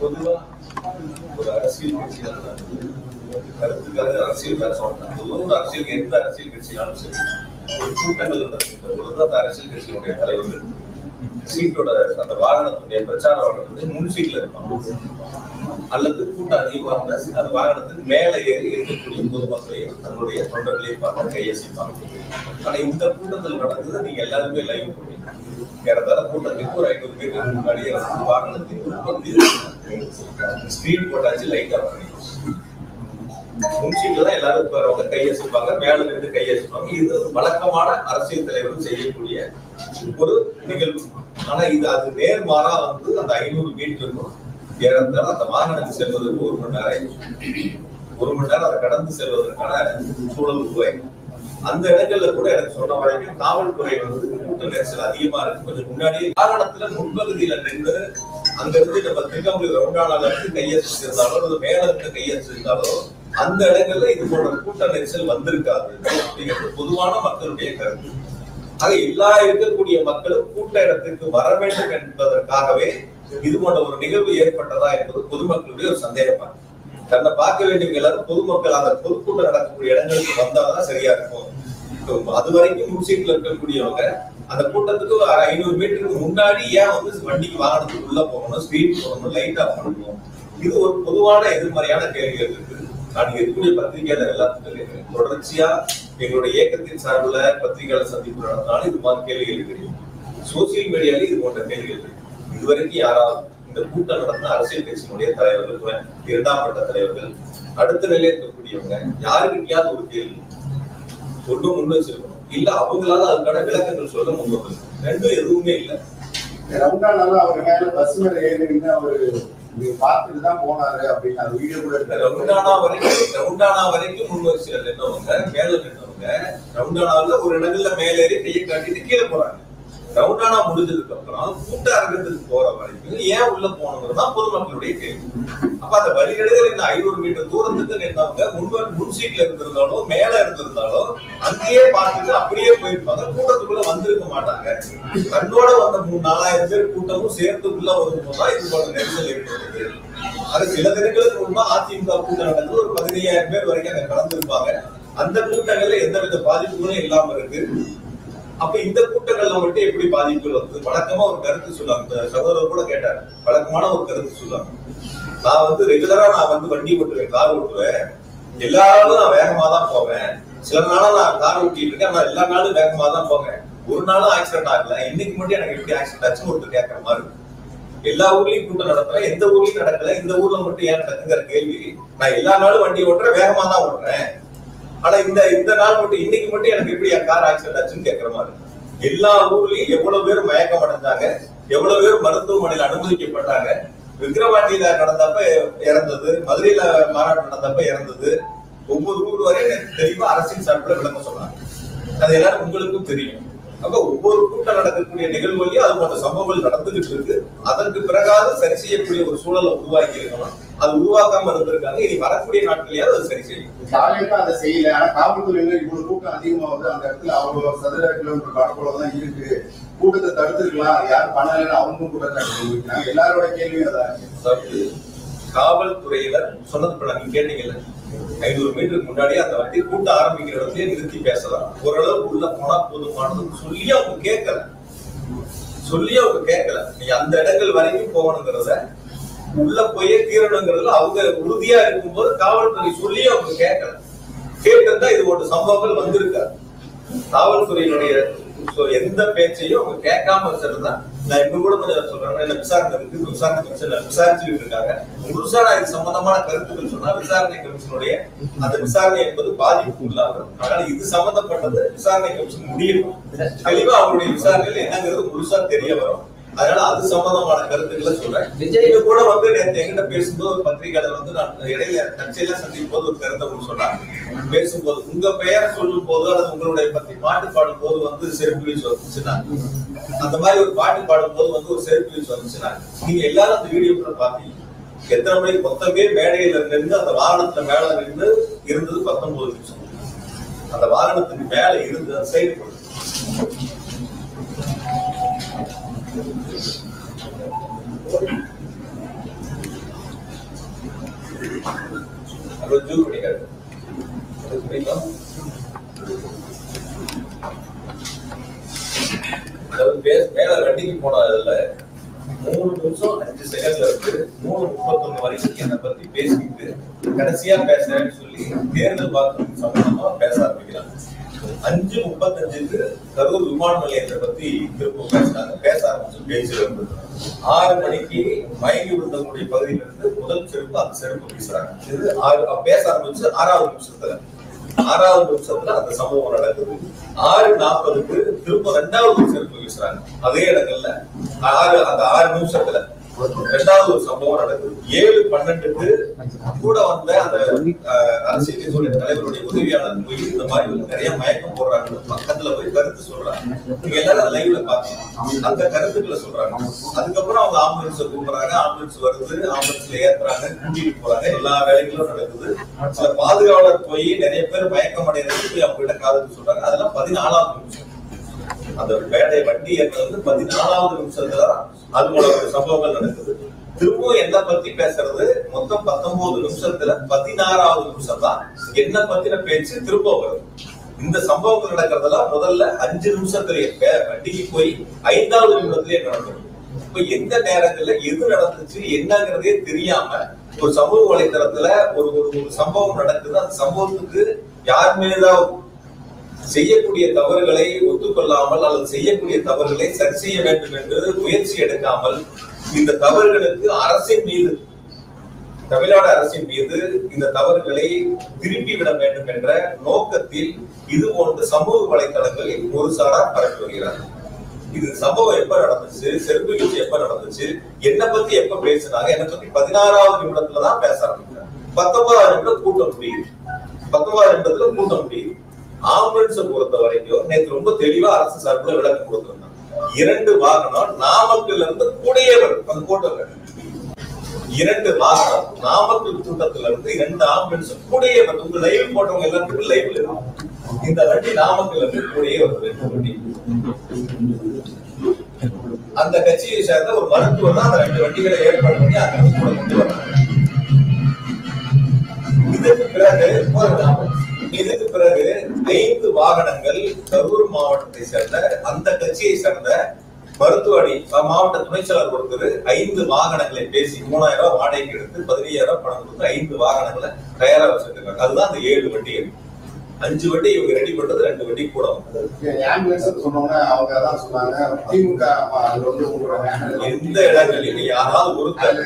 பொதுவா ஒரு அரசியல் கருத்துக்காக அரசியல் பேச ஒரு அரசியல் எந்த அரசியல் கட்சியாலும் சரி ஒரு கூட்டங்கள் நடக்கின்ற பொழுது அந்த அரசியல் கட்சியினுடைய தலைவர்கள் சீட்டோட அந்த வாகனத்துடைய பிரச்சார வாகனத்துடைய முன் சீட்ல இருப்பாங்க அல்லது கூட்டம் அதிகமாக அந்த வாகனத்துக்கு மேல ஏறி இருக்கக்கூடிய பொதுமக்களையும் தன்னுடைய தொண்டர்களையும் பார்த்து கையசிப்பாங்க. ஆனா இந்த கூட்டத்தில் நடந்தது நீங்க எல்லாருமே லைவ் பண்ணீங்க. ஏறத்தாழ கூட்டத்துக்கு ஒரு 500 மீட்டருக்கு முன்னாடியே வாகனத்துக்கு ஸ்ட்ரீட் போட்டாச்சு, லைட்டா பண்ணி முன்சீட்ல தான் எல்லாரும் உட்காருவாங்க, கையசிப்பாங்க, மேல இருந்து கையசிப்பாங்க. இது வழக்கமான அரசியல் தலைவர்கள் செய்யக்கூடிய ஒரு நிகழ்வு. ஆனா இது அது நேர்மாறா வந்து அந்த 500 மீட்டருக்கும் ஏறத்தாழ அந்த வாகனத்துக்கு செல்வதற்கு 1 மணி நேரம் 1 மணி நேரம் அதை கடந்து செல்வதற்கான சூழல் உருவாயிடும். அந்த இடங்கள்ல கூட எனக்கு சொன்ன வரைக்கும் காவல்துறை வந்து கூட்ட நெரிசல் அதிகமா இருக்கு. கொஞ்சம் முன்னாடியே வாகனத்துல முன்பகுதியில நின்று அங்க இருந்து நம்ம திருக்கம்பி ரவுண்டானால இருந்து கையெழுத்திருந்தாலோ அல்லது மேல இருந்து கையெழுத்திருந்தாலோ அந்த இடங்கள்ல இது போன்ற கூட்ட நெரிசல் வந்திருக்காது அப்படிங்கிறது பொதுவான மக்களுடைய கருத்து. ஆக எல்லா இருக்கக்கூடிய மக்களும் கூட்ட இடத்திற்கு வர வேண்டும் என்பதற்காகவே இது போன்ற ஒரு நிகழ்வு ஏற்பட்டதா என்பது பொதுமக்களுடைய ஒரு சந்தேகமா. தன்னை பார்க்க வேண்டிய எல்லாரும் பொதுமக்கள் அந்த பொதுக்கூட்டம் நடக்கக்கூடிய இடங்களுக்கு வந்தாதான் சரியா இருக்கும். அது வரைக்கும் முன்சீட்ல இருக்கக்கூடியவங்க அந்த கூட்டத்துக்கு 500 மீட்டருக்கு முன்னாடி ஏன் வந்து வண்டிக்கு வாகனத்துக்கு உள்ள போகணும், ஸ்பீட் போகணும், லைட் ஆஃப் பண்ணணும்? இது ஒரு பொதுவான எதிர்மறையான கேள்விகள் இருக்கு. நான் இருக்கக்கூடிய பத்திரிகையாளர் எல்லாத்துக்கும் தொடர்ச்சியா எங்களுடைய இயக்கத்தின் சார்பில் பத்திரிகையாளர் சந்திப்பு நடத்தினாலும் இது மாதிரி கேள்விகள் தெரியும். சோசியல் மீடியால இது போன்ற கேள்விகள் இருக்கு. இதுவரைக்கும் யாராவது இந்த கூட்டம் நடந்த அரசியல் கட்சியினுடைய தலைவர்கள், 2ஆம் கட்ட தலைவர்கள், அடுத்த நிலையில் இருக்கக்கூடியவங்க யாருக்கிட்டையாவது ஒரு கேள்வி ஒன்றும் முன் வச்சிருக்கணும், இல்ல அவங்களால அதுக்கான விளக்கங்கள் சொல்ல முன்வரணும். ரெண்டும் எதுவுமே இல்லை. ரவுண்டானால அவர் மேல பஸ் மேல ஏறின்னு அவரு பார்த்துட்டு தான் போனாரு அப்படின்னு அந்த வீடியோ கூட இருக்கு. ரவுண்டானா வரைக்கும் முன்வரிசையில் நின்றவங்க மேல நின்றவங்க ரவுண்டானாவில் ஒரு இடங்கள்ல மேலேறி கையை காட்டிட்டு கீழே போறாங்க. ரவுண்டானா முடிஞ்சதுக்கு அப்புறம் கூட்ட அரங்கத்துக்கு போற வரைக்கும் ஏன் உள்ள போகணுங்கிறதுதான் பொதுமக்களுடைய கேள்வி. அப்ப அந்த வழிநெடுகள் இந்த 500 மீட்டர் தூரத்துக்கு நின்றவங்க முன் சீட்ல இருந்திருந்தாலும் மேல இருந்திருந்தாலும் அங்கேயே பார்த்துட்டு அப்படியே போயிருப்பாங்க. கூட்டத்துக்குள்ள வந்திருக்க மாட்டாங்க. கண்ணோட வந்த 3-4,000 பேர் கூட்டமும் சேர்த்துக்குள்ள வரும்போதுதான் இது போல நெரிசல் ஏற்படுது. அது சில தினங்களுக்கு முன்பா அதிமுக கூட்டம் நடந்து ஒரு 15,000 பேர் வரைக்கும் அங்க கலந்துருப்பாங்க. அந்த கூட்டங்கள்ல எந்தவித பாதிப்புகளும் இல்லாம இருக்கு. அப்ப இந்த கூட்டங்கள்ல மட்டும் எப்படி பாதிப்புகள் வந்து வழக்கமா ஒரு கருத்து சொல்லுவாங்க. சகோதரர் கூட கேட்டார், வழக்கமான ஒரு கருத்து சொல்லுவாங்க. நான் ரெகுலரா வண்டி ஓட்டுவேன், கார் ஓட்டுவேன். எல்லா நாளும் நான் வேகமா தான் போவேன். சில நாளும் நான் கார் ஓட்டிட்டு இருக்கேன், நான் எல்லா நாளும் வேகமா தான் போவேன். ஒரு நாளும் ஆக்சிடென்ட் ஆகல. இன்னைக்கு மட்டும் எனக்கு எப்படி ஆக்சிடென்ட் ஆச்சுன்னு ஒருத்தர் கேட்கற மாதிரி இருக்கு. எல்லா ஊர்லயும் கூட்டம் நடத்துறேன், எந்த ஊர்லயும் நடக்கல, இந்த ஊர்ல மட்டும் ஏன் நடக்குங்கிற கேள்வி. நான் எல்லா நாளும் வண்டி ஓட்டுறேன், வேகமா தான் ஓட்டுறேன். ஆனா இந்த நாள் மட்டும் இன்னைக்கு மட்டும் எனக்கு எப்படி கார் ஆக்சிடென்ட் ஆச்சுன்னு கேட்கற மாதிரி. எல்லா ஊர்லயும் எவ்வளவு பேர் மயக்கம் அடைஞ்சாங்க, எவ்வளவு பேர் மருத்துவமனையில் அனுமதிக்கப்பட்டாங்க. விக்கிரவாண்டியில நடந்தப்ப இறந்தது, மதுரையில மாநாட்டம் நடந்தப்ப இறந்தது. ஒவ்வொரு ஊர் வரையும் தெளிவா அரசின் சார்பில் விளக்கம் சொன்னாங்க. அது எல்லாரும் உங்களுக்கும் தெரியும். அப்ப ஒவ்வொரு கூட்டம் நடக்கக்கூடிய நிகழ்வுகளையும் அது போன்ற சம்பவங்கள் நடந்துகிட்டு இருக்கு. அதற்கு பிறகாவது சரி செய்யக்கூடிய ஒரு சூழலை உருவாக்கி இருக்கணும். அது உருவாக்காம இருந்திருக்காங்க. இனி வரக்கூடிய நாட்களையாவது அது சரி செய்யும். தாலியத்தான் அதை செய்யல. ஆனா காவல்துறையினர் இவ்வளவு கூட்டம் அதிகமா வந்து அந்த இடத்துல அவ்வளவு சதுர கிலோமீட்டர் கடற்கொள்ளதான் இருக்கு. கூட்டத்தை தடுத்துருக்கலாம், யாரும் பண்ணலன்னு அவங்களும் குற்றச்சாட்டு தெரிவிக்கிறாங்க. எல்லாரோட கேள்வியும் அதான். காவல்துறையினர் சொன்னது நீங்க கேட்டீங்கல்ல, 500 மீட்டருக்கு முன்னாடியே அந்த வண்டி கூட்டம் ஆரம்பிக்கிற இடத்துல நிறுத்தி பேசலாம். ஓரளவுக்கு உள்ள போனா போதுமானது சொல்லி அவங்க கேட்கல. நீங்க அந்த இடங்கள் வரைக்கும் போகணுங்கிறத உள்ள போயே தீரணுங்கிறதுல அவங்க உறுதியா இருக்கும்போது காவல்துறை சொல்லி அவங்க கேட்கல. கேட்டிருந்தா இது ஒரு சம்பவங்கள் வந்திருக்காது. காவல்துறையினுடைய எந்த பேச்சையும் அவங்க கேட்காம வச்சிருந்தா நான் இன்னும் கூட கொஞ்சம் சொல்றேன். விசாரணை இருக்கு, விசாரணை கமிஷன் விசாரிச்சுட்டு இருக்காங்க. முழுசா நான் இது சம்பந்தமான கருத்துக்கள் சொன்னா விசாரணை கமிஷனுடைய அந்த விசாரணை என்பது பாதிப்பு உள்ளாகும். அதனால இது சம்பந்தப்பட்டது விசாரணை கமிஷன் முடியும். தெளிவா அவருடைய விசாரணையில் என்னங்கிறது முழுசா தெரிய வரும். அதனால அது சம்பந்தமான கருத்துக்களை சொல்றேன். விஜய் கூட நேற்று எங்கிட்ட பேசும்போது ஒரு பத்திரிகையாளர் நான் இடையில கட்சியில சந்திக்கும் போது ஒரு கருத்தை சொன்னாங்க. பேசும்போது உங்க பெயரை சொல்லும் போது அல்லது உங்களுடைய பத்தி பாட்டு பாடும் போது செருப்பு வீச்சு வந்துச்சுன்னா, அந்த மாதிரி ஒரு பாட்டு பாடும் போது ஒரு செருப்பு வீச்சு வந்துச்சுன்னா, நீங்க எல்லாரும் அந்த வீடியோ கூட பாத்தீங்க. எத்தனை மணிக்கு மொத்தம் பேர் மேடையில நின்று அந்த வாகனத்துல மேல நின்று இருந்தது 19 நிமிஷம். அந்த வாகனத்துக்கு மேல இருந்து சைடு மேல வண்டிக்கு போனதுல 3 நிமிஷம் 5 செகண்ட்ல இருக்கு 3:31 வரைக்கும் என்னை பத்தி பேசிட்டு கடைசியா பேசுறேன்னு சொல்லி தேர்தல் வாக்கு சம்பந்தமா பேச ஆரம்பிக்கிறாங்க. 5:35க்கு கரூர் விமான நிலையத்தை பத்தி திரும்ப பேச ஆரம்பிச்சு பேச்சுல இருந்து 6 மணிக்கு மயங்கி விழுந்தவங்களுடைய பகுதியில இருந்து முதல் செருப்பு அந்த செருப்பு வீசுறாங்க. இது பேச ஆரம்பிச்சு 6வது நிமிஷத்துல அந்த சம்பவம் நடக்குது. 6:40க்கு திரும்ப 2வது செருப்பு வீசுறாங்க அதே இடங்கள்ல. அந்த 6 நிமிஷத்துல 2வது ஒரு சம்பவம் நடக்குது. 7:12க்கு கூட வந்த அந்த அரசியல் கட்சியுடைய தலைவருடைய உதவியாளர் போய் இந்த மாதிரி நிறைய மயக்கம் போடுறாங்க, பக்கத்துல போய் கருத்து சொல்றாங்க. நீங்க எல்லாரும் லைவ்ல பாத்தீங்க, அந்த கருத்துக்களை சொல்றாங்க. அதுக்கப்புறம் அவங்க ஆம்புலன்ஸ் கூப்பிடுறாங்க, ஆம்புலன்ஸ் வருது, ஆம்புலன்ஸ்ல ஏத்துறாங்க, கூட்டிட்டு போறாங்க, எல்லா வேலைகளும் நடக்குது. சில பாதுகாவலர் போய் நிறைய பேர் மயக்கம் அடையிறது போய் அவங்க கிட்ட காதுக்கு சொல்றாங்க. அதெல்லாம் 14வது நிமிஷம். அந்த வேலை வண்டி ஏற்றது 14வது நிமிஷத்துல அது போல ஒரு சம்பவங்கள் நடக்குது. திரும்பவும் என்ன பத்தி பேசுறது மொத்தம் 19 நிமிஷத்துல 16வது நிமிஷம் தான் என்ன பத்தின பேச்சு திரும்ப வருது. இந்த சம்பவங்கள் நடக்கிறதெல்லாம் முதல்ல 5 நிமிஷத்துலயே வண்டிக்கு போய் 5வது நிமிடத்திலேயே நடந்துடும். இப்ப எந்த நேரத்துல எது நடந்துச்சு என்னங்கிறதே தெரியாம ஒரு சமூக வலைதளத்துல ஒரு சம்பவம் நடக்குது. அந்த சம்பவத்துக்கு யார் மீதாவது செய்யக்கூடிய தவறுகளை ஒத்துக்கொள்ளாமல் அல்லது செய்யக்கூடிய தவறுகளை சரி செய்ய வேண்டும் என்று முயற்சி எடுக்காமல் இந்த தவறுகளுக்கு அரசின் மீது, தமிழ்நாடு அரசின் மீது இந்த தவறுகளை திருப்பி விட வேண்டும் என்ற நோக்கத்தில் இது போன்ற சமூக வலைதளங்களில் ஒரு சாரார் பரப்பி வருகிறார். இது சம்பவம் எப்ப நடந்துச்சு, செருப்பு வீச்சு எப்ப நடந்துச்சு, என்ன பத்தி எப்ப பேசினாங்க, என்ன பத்தி 16வது நிமிடத்துலதான் பேச ஆரம்பிக்கிறாங்க. 19வது நிமிடம் கூட்டம் முடியுது. 19வது நிமிடத்துல கூட்டம் முடியுது. ஆம்புலன்ஸை பொறுத்த வரைக்கும் நேற்று ரொம்ப தெளிவா அரசு சார்பில் விளக்கம் கொடுத்திருந்தாங்க. 2 வாகனம் நாமக்கல்ல இருந்து கூடயே வரும். அந்த கூட்டம் 2 வாகனம் நாமக்கல் கூட்டத்துல இருந்து 2 ஆம்புலன்ஸ் கூடயே வருது. உங்க லைவ் போட்டவங்க எல்லாத்துக்கும் லைவ்ல இருக்கும். இந்த வண்டி நாமக்கல்ல இருந்து கூடயே வருது. அந்த கட்சியை சேர்ந்த ஒரு மருத்துவர் தான் அந்த 2 வண்டிகளை ஏற்பாடு பண்ணி அந்த கூட கொண்டு வர்றாங்க. இதுக்கு பிறகு 5 வாகனங்கள் கரூர் மாவட்டத்தை சேர்ந்த அந்த கட்சியை சேர்ந்த மருத்துவ அணி மாவட்ட துணை செயலர் ஒருத்தர் 5 வாகனங்களை பேசி 3000 ரூபாய் வாடகைக்கு எடுத்து 15000 ரூபாய் பணம் கொடுத்து 5 வாகனங்களை தயாரா வச்சிருக்காங்க. அதுதான் அந்த 7 வண்டிகள். 5 வண்டி இவங்க ரெடி பண்றது, 2 வண்டி கூட எந்த இடங்களில் யாராவது ஒருத்தர்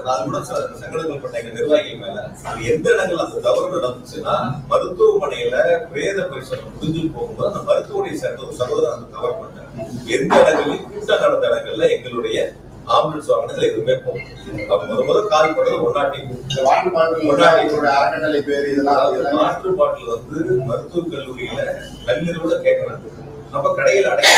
நான் கூட சங்கடங்கள் பண்ண எங்க நிர்வாகிகள் மேல எந்த இடங்கள் அந்த தவறு நடந்துச்சுன்னா மருத்துவமனையில பிரேத பரிசோதனை முடிஞ்சு போகும்போது அந்த மருத்துவமனையை சேர்ந்த ஒரு சகோதரர் அந்த தவறு பண்ணாங்க. எந்த இடங்களில் கூட்டம் நடந்த இடங்கள்ல எங்களுடைய ஆம்புலன்ஸ் வாகனங்கள் எதுவுமே போகும். முதல் கால் பண்றது மாற்று பாட்டில் வந்து மருத்துவக் கல்லூரியில நள்ளிரவுல கேட்கணும். அப்ப கடையில் அடைக்க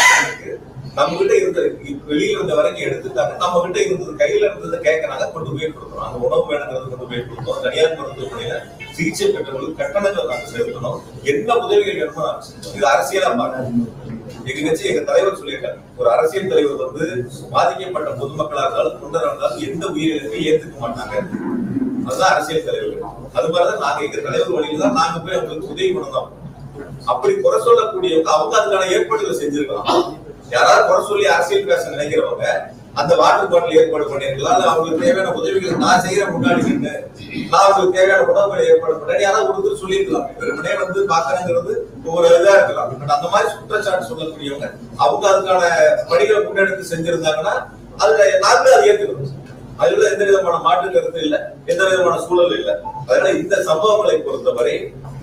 நம்ம கிட்ட இருந்தது வெளியில இருந்த வரைக்கும் எடுத்துட்டாங்க. நம்ம கிட்ட இருந்தது கையில இருந்ததை கேட்கறாங்க, கொண்டு போய் கொடுக்கணும். அந்த உணவு வேணுங்கிறது கொண்டு போய் கொடுத்தோம். தனியார் மருத்துவமனையில சிகிச்சை பெற்றவர்களுக்கு கட்டணங்கள் நாங்கள் செலுத்தணும். என்ன உதவிகள் வேணுமோ நாங்கள் செலுத்தோம். இது அரசியலா பார்க்கணும். எங்க கட்சி எங்க தலைவர் சொல்லியிருக்காங்க, ஒரு அரசியல் தலைவர் வந்து பாதிக்கப்பட்ட பொதுமக்களா இருந்தாலும் தொண்டரா இருந்தாலும் எந்த உயிரிழப்பையும் ஏத்துக்க மாட்டாங்க. அதுதான் அரசியல் தலைவர்கள். அது மாதிரிதான் நாங்க எங்க தலைவர் வழியில தான் நாங்க போய் அவங்களுக்கு உதவி பண்ணணும். அப்படி குறை சொல்லக்கூடியவங்க அவங்க அதுக்கான ஏற்பாடுகளை செஞ்சிருக்கலாம். யாராவது குறை சொல்லி அரசியல் பேச நினைக்கிறவங்க அந்த வாட்டர் பாட்டில் ஏற்பாடு பண்ணிருக்கலாம். அவங்களுக்கு தேவையான உதவிகள் நான் செய்யற முன்னாடி நின்று நான் அவங்களுக்கு தேவையான உணவுகளை ஏற்பாடு பண்ணேன் யாராவது ஒருத்தர் சொல்லியிருக்கலாம். வெறுமனே வந்து பாக்குறங்கிறது ஒரு இதா இருக்கலாம். பட் அந்த மாதிரி குற்றச்சாட்டு சொல்லக்கூடியவங்க அவங்க அதுக்கான பணிகளை முன்னெடுத்து செஞ்சிருந்தாங்கன்னா அதுல நாங்களே அதை ஏற்றுக்கணும். அதுல எந்த விதமான மாற்று கருத்து இல்லை, எந்த விதமான சூழல் இல்லை. அதனால இந்த சம்பவங்களை பொறுத்தவரை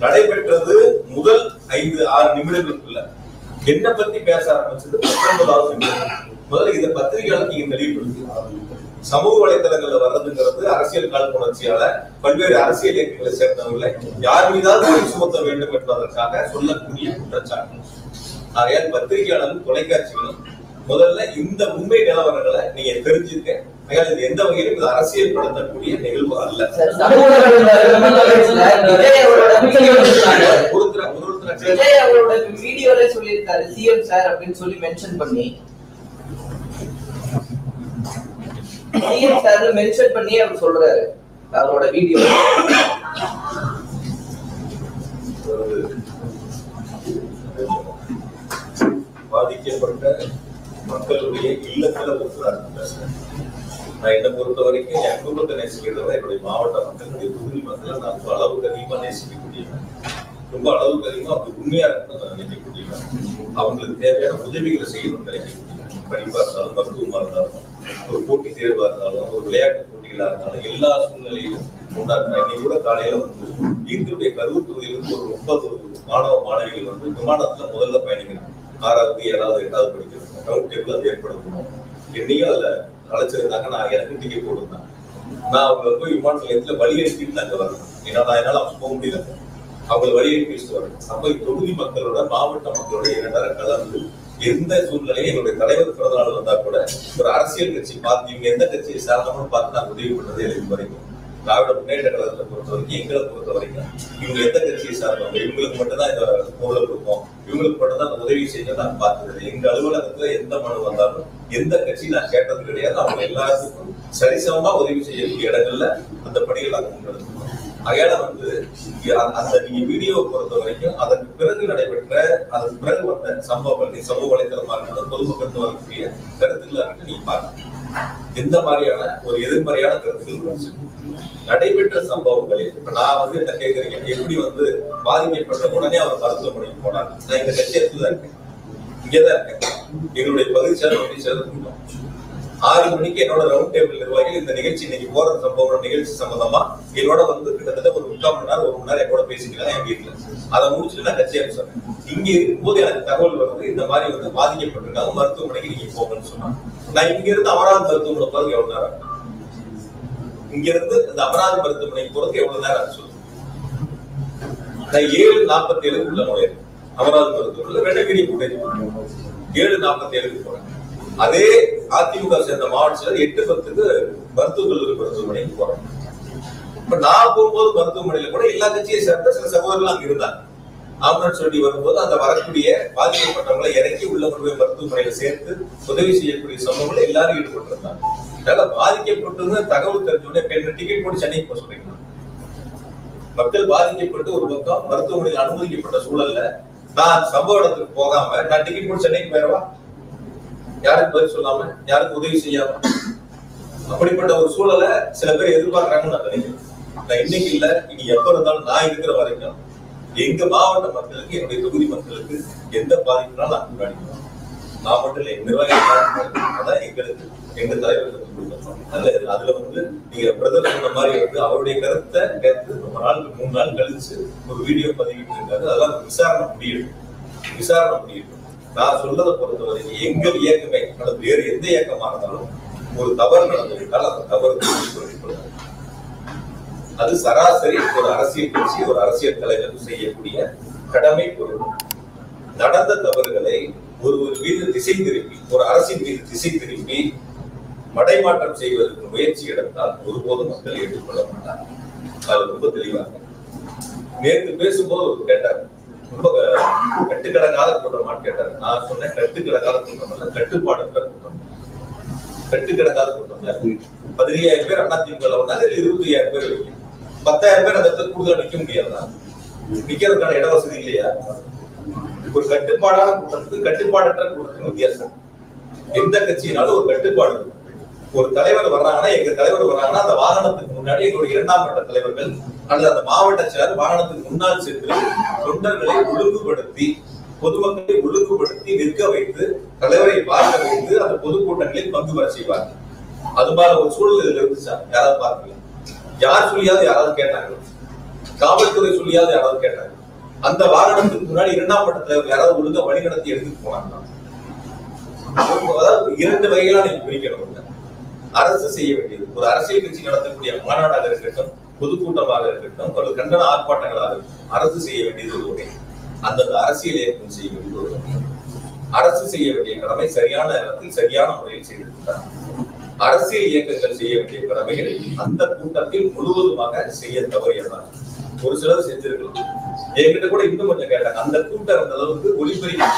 நடைபெற்றது முதல் 5-6 நிமிடங்களுக்குள்ள என்ன பத்தி பேச ஆரம்பிச்சது 19வது நிமிடம். முதல்ல இதை பத்திரிகையாளருக்கு நீங்க தெளிவுபடுத்தி சமூக வலைதளங்கள்ல வர்றதுங்கிறது அரசியல் காழ்ப்புணர்ச்சியால பல்வேறு அரசியல் இயக்கங்களை சேர்ந்தவர்களை யார் மீதாவது பொய் சுமத்த வேண்டும் என்பதற்காக சொல்லக்கூடிய குற்றச்சாட்டு. ஆகையால் பத்திரிகையாளரும் தொலைக்காட்சிகளும் முதல்ல இந்த உண்மை நிலவரங்களை நீங்க தெரிஞ்சுக்க. இது எந்த வகையிலும் இது அரசியல் படுத்தக்கூடிய நிகழ்வு அல்ல. வீடியோல சொல்லியிருக்காரு சிஎம் சார் அப்படின்னு சொல்லி மென்ஷன் பண்ணி சிஎம் சார் மென்ஷன் பண்ணி அவர் சொல்றாரு அவரோட வீடியோ. பாதிக்கப்பட்ட மக்களுடைய இல்லத்துல ஒருத்தராக நான் என்னை பொறுத்த வரைக்கும் என் குடும்பத்தை நேசிக்கிறத என்னுடைய மாவட்ட மக்களுடைய தொகுதி மக்களை நான் ரொம்ப அளவுக்கு அதிகமா நேசிக்கக்கூடியவன். ரொம்ப அளவுக்கு அதிகமா அவங்க உண்மையா இருக்கணும்னு நான் நினைக்கக்கூடியவன். அவங்களுக்கு தேவையான உதவிகளை செய்யணும்னு நினைக்கக்கூடியவன். படிப்பா இருந்தாலும் மருத்துவமா இருந்தாலும் ஒரு போட்டி தேர்வா இருந்தாலும் ஒரு விளையாட்டு போட்டிகளா இருந்தாலும் எல்லா சூழ்நிலையிலும் உண்டாக்குறேன். இன்னைக்கு கூட காலையில வந்து எங்களுடைய கரூர் தொகுதியிலிருந்து ஒரு 30 மாணவ மாணவிகள் வந்து விமானத்துல முதல்ல பயணிக்கிறாங்க. 6வது 7வது 8வது படிக்கிறாங்க. ரவுண்ட் டேபிள் அது ஏற்படுத்தணும். என்னையும் அதுல அழைச்சிருந்தாங்க. நான் எனக்கு டிக்கெட் போட்டிருந்தேன். நான் அவங்க போய் விமான நிலையத்துல வழி அனுப்பிட்டு அங்க வரணும். ஏன்னா என்னால அவங்க போக முடியல. அவங்களை வழி அனுப்பிட்டு வரணும். அப்ப தொகுதி மக்களோட மாவட்ட மக்களோட 2 நேரம் கலந்து எந்த சூழ்நிலையும் என்னுடைய தலைவர் பிறந்தநாள் வந்தா கூட ஒரு அரசியல் கட்சி பார்த்து இவங்க எந்த கட்சியை சார்ந்தவங்க பார்த்து நான் உதவி பண்ணதே இது வரைக்கும். திராவிட முன்னேற்ற கழகத்தை பொறுத்த வரைக்கும் எங்களை பொறுத்த வரைக்கும் இவங்க எந்த கட்சியை சார்ந்தவங்க இவங்களுக்கு மட்டும்தான் இந்த பொருளை கொடுப்போம், இவங்களுக்கு மட்டும்தான் அந்த உதவி செய்ய நான் பார்த்தது. எங்க அலுவலகத்துல எந்த மனு வந்தாலும் எந்த கட்சி நான் கேட்டது கிடையாது. அவங்க எல்லாத்துக்கும் சரிசமமா உதவி செய்யக்கூடிய இடங்கள்ல அந்த பணிகள் நாங்கள் முன்னெடுக்கணும். அகையால வந்து அந்த நீங்க வீடியோவை பொறுத்த வரைக்கும் அதற்கு பிறகு நடைபெற்ற அதற்கு பிறகு வந்த சம்பவங்கள் சமூக வலைதளமாக இருந்தாலும் பொதுமக்கள் வரக்கூடிய கருத்துக்களை நீங்க பார்க்கணும். எந்த மாதிரியான ஒரு எதிர்மறையான கருத்துக்கள் நடைபெற்ற சம்பவங்களில் இப்ப நான் வந்து என்ன கேட்கறீங்க, எப்படி வந்து பாதிக்கப்பட்ட உடனே அவர் மருத்துவமனைக்கு போனாங்க. நான் இந்த கட்சியத்துல இருக்கேன், இங்கேதான் இருக்கேன். எங்களுடைய பகுதி சேர்ந்து சேர்ந்து 6 மணிக்கு என்னோட ரவுண்ட் டேபிள் நிர்வாகிகள் இந்த நிகழ்ச்சி இன்னைக்கு போற சம்பவம் நிகழ்ச்சி சம்பந்தமா என்னோட வந்து கிட்டத்தட்ட ஒரு 3/4 மணி நேரம் 1 மணி நேரம் என்னோட பேசிக்கலாம் என் வீட்டுல. அதை முடிச்சுட்டு நான் கட்சி சொன்னேன். இங்க இருக்கும்போது எனக்கு தகவல் வந்து இந்த மாதிரி வந்து பாதிக்கப்பட்டிருக்காங்க, மருத்துவமனைக்கு நீங்க போகணும்னு சொன்னாங்க. நான் இங்க இருந்து அமராவதி மருத்துவமனை போறதுக்கு எவ்வளவு நேரம்? இங்க இருந்து இந்த அமராவதி மருத்துவமனைக்கு போறதுக்கு எவ்வளவு நேரம் சொல்லுங்க? நான் 7:47 உள்ள நுழையிறேன். அமராவதி மருத்துவமனையில வெள்ளகிரி கூட்டணி 7:47 போறேன். அதே அதிமுக சேர்ந்த மாவட்ட செயலர் 8:10 மருத்துவக் கல்லூரி மருத்துவமனைக்கு போறேன். இப்ப நான் போகும்போது மருத்துவமனையில கூட எல்லா கட்சியை சேர்ந்த சில சகோதரர்கள் அங்க இருந்தாங்க. ஆம்புலன்ஸ் சொல்லி வரும்போது அந்த வரக்கூடிய பாதிக்கப்பட்டவங்களை இறக்கி உள்ள கொண்டு போய் மருத்துவமனையில சேர்த்து உதவி செய்யக்கூடிய சம்பவங்களை எல்லாரும் ஈடுபட்டிருந்தாங்க. அதனால பாதிக்கப்பட்டு தகவல் தெரிஞ்சோடனே டிக்கெட் போட்டு சென்னைக்கு போக சொல்றீங்க. மக்கள் பாதிக்கப்பட்டு ஒரு பக்கம் மருத்துவமனையில் அனுமதிக்கப்பட்ட சூழல்ல நான் சம்பவ இடத்துக்கு போகாம நான் டிக்கெட் போட்டு சென்னைக்கு போயிடவா? யாருக்கு பதில் சொல்லாம, யாருக்கு உதவி செய்யாம, அப்படிப்பட்ட ஒரு சூழலை சில பேர் எதிர்பார்க்கறாங்கன்னு நான் நினைக்கிறேன். நான் இன்னைக்கு இல்ல, இனி எப்ப இருந்தாலும் நான் இருக்கிற வரைக்கும் எங்க மாவட்ட மக்களுக்கு, என்னுடைய தொகுதி மக்களுக்கு எந்த பாதிப்புனாலும் நான் கொண்டாடிக்கிறோம். நான் மட்டும் இல்லை, நிர்வாகிகள் அதான் எங்களுக்கு எங்க தலைவர்களுக்கு கொடுக்கணும். அதுல வந்து நீங்க பிரதர் சொன்ன மாதிரி வந்து அவருடைய கருத்தை கேட்டு ரொம்ப நாளுக்கு 3 நாள் கழிச்சு ஒரு வீடியோ பதிவிட்டு இருக்காரு. அதெல்லாம் விசாரணை முடியும். நான் சொல்றதை பொறுத்தவரைக்கும் எங்கள் இயக்கமே அல்லது வேறு எந்த இயக்கமா இருந்தாலும் ஒரு தவறு நடந்துவிட்டால் அந்த தவறு அது சராசரி ஒரு அரசியல் கட்சி, ஒரு அரசியல் தலைவர் செய்யக்கூடிய கடமை பொருள். நடந்த தவறுகளை ஒருவர் மீது திசை திருப்பி, ஒரு அரசின் மீது திசை திருப்பி மடைமாற்றம் செய்வதற்கு முயற்சி எடுத்தால் ஒருபோதும் மக்கள் ஏற்றுக்கொள்ள மாட்டார். அது ரொம்ப தெளிவாக நேற்று பேசும்போது ஒரு கேட்டார், ரொம்ப கட்டுக்கடங்காத கூட்டமான்னு கேட்டாரு. நான் சொன்னேன் கட்டுக்கடங்காத கூட்டம் அல்ல, கட்டுப்பாடற்ற கூட்டம். கட்டுக்கடங்காத கூட்டம் 15,000 பேர் அதிமுக வந்தாங்க, 25,000 பேர் வைக்கும். 10,000 பேர் அந்த இடத்துல கூடுதல் நிக்க முடியாதா? நிக்கிறதுக்கான இட வசதி இல்லையா? ஒரு கட்டுப்பாடான கூட்டத்துக்கு கட்டுப்பாடற்ற கூட்டத்துக்கு வித்தியாசம். எந்த கட்சியினாலும் ஒரு கட்டுப்பாடு. ஒரு தலைவர் வர்றாங்கன்னா, எங்க தலைவர் வர்றாங்கன்னா அந்த வாகனத்துக்கு முன்னாடி எங்களுடைய 2ஆம் கட்ட தலைவர்கள் அல்லது அந்த மாவட்ட செயலர் வாகனத்துக்கு முன்னால் சென்று தொண்டர்களை ஒழுங்குபடுத்தி, பொதுமக்களை ஒழுங்குபடுத்தி நிற்க வைத்து, தலைவரை பார்க்க வைத்து அந்த பொதுக்கூட்டங்களில் பங்கு பெற செய்வாங்க. அது மாதிரி ஒரு சூழல் இதுல இருந்துச்சா? யாராவது பார்க்கல? யார் சொல்லியாவது யாராவது கேட்டாங்க? காவல்துறை சொல்லியாவது யாராவது கேட்டாங்க? அந்த வாகனத்துக்கு முன்னாடி 2ஆம் கட்ட தலைவர் யாராவது ஒழுங்கா வழிநடத்தி எடுத்துட்டு போனாங்க? அதாவது 2 வகைகளா நீங்க பிரிக்கணும். அரசு செய்ய வேண்டியது, ஒரு அரசியல் கட்சி நடத்தக்கூடிய மாநாடாக இருக்கட்டும், பொதுக்கூட்டமாக இருக்கட்டும், ஒரு கண்டன ஆர்ப்பாட்டங்களாக அரசு செய்ய வேண்டியது ஒரு வகை. அந்தந்த அரசியல் இயக்கம் செய்ய வேண்டியது ஒரு வகை. அரசு செய்ய வேண்டிய கடமை சரியான நேரத்தில் சரியான முறையில் செய்திருக்கிறார். அரசியல் இயக்கங்கள் செய்ய வேண்டிய கடமைகளை அந்த கூட்டத்தில் முழுவதுமாக செய்ய தவறியதான். ஒரு சிலர் செஞ்சிருக்கலாம். என்கிட்ட கூட இன்னும் கொஞ்சம் கேட்டாங்க, அந்த கூட்டம் அந்த அளவுக்கு ஒளிபெருக்கி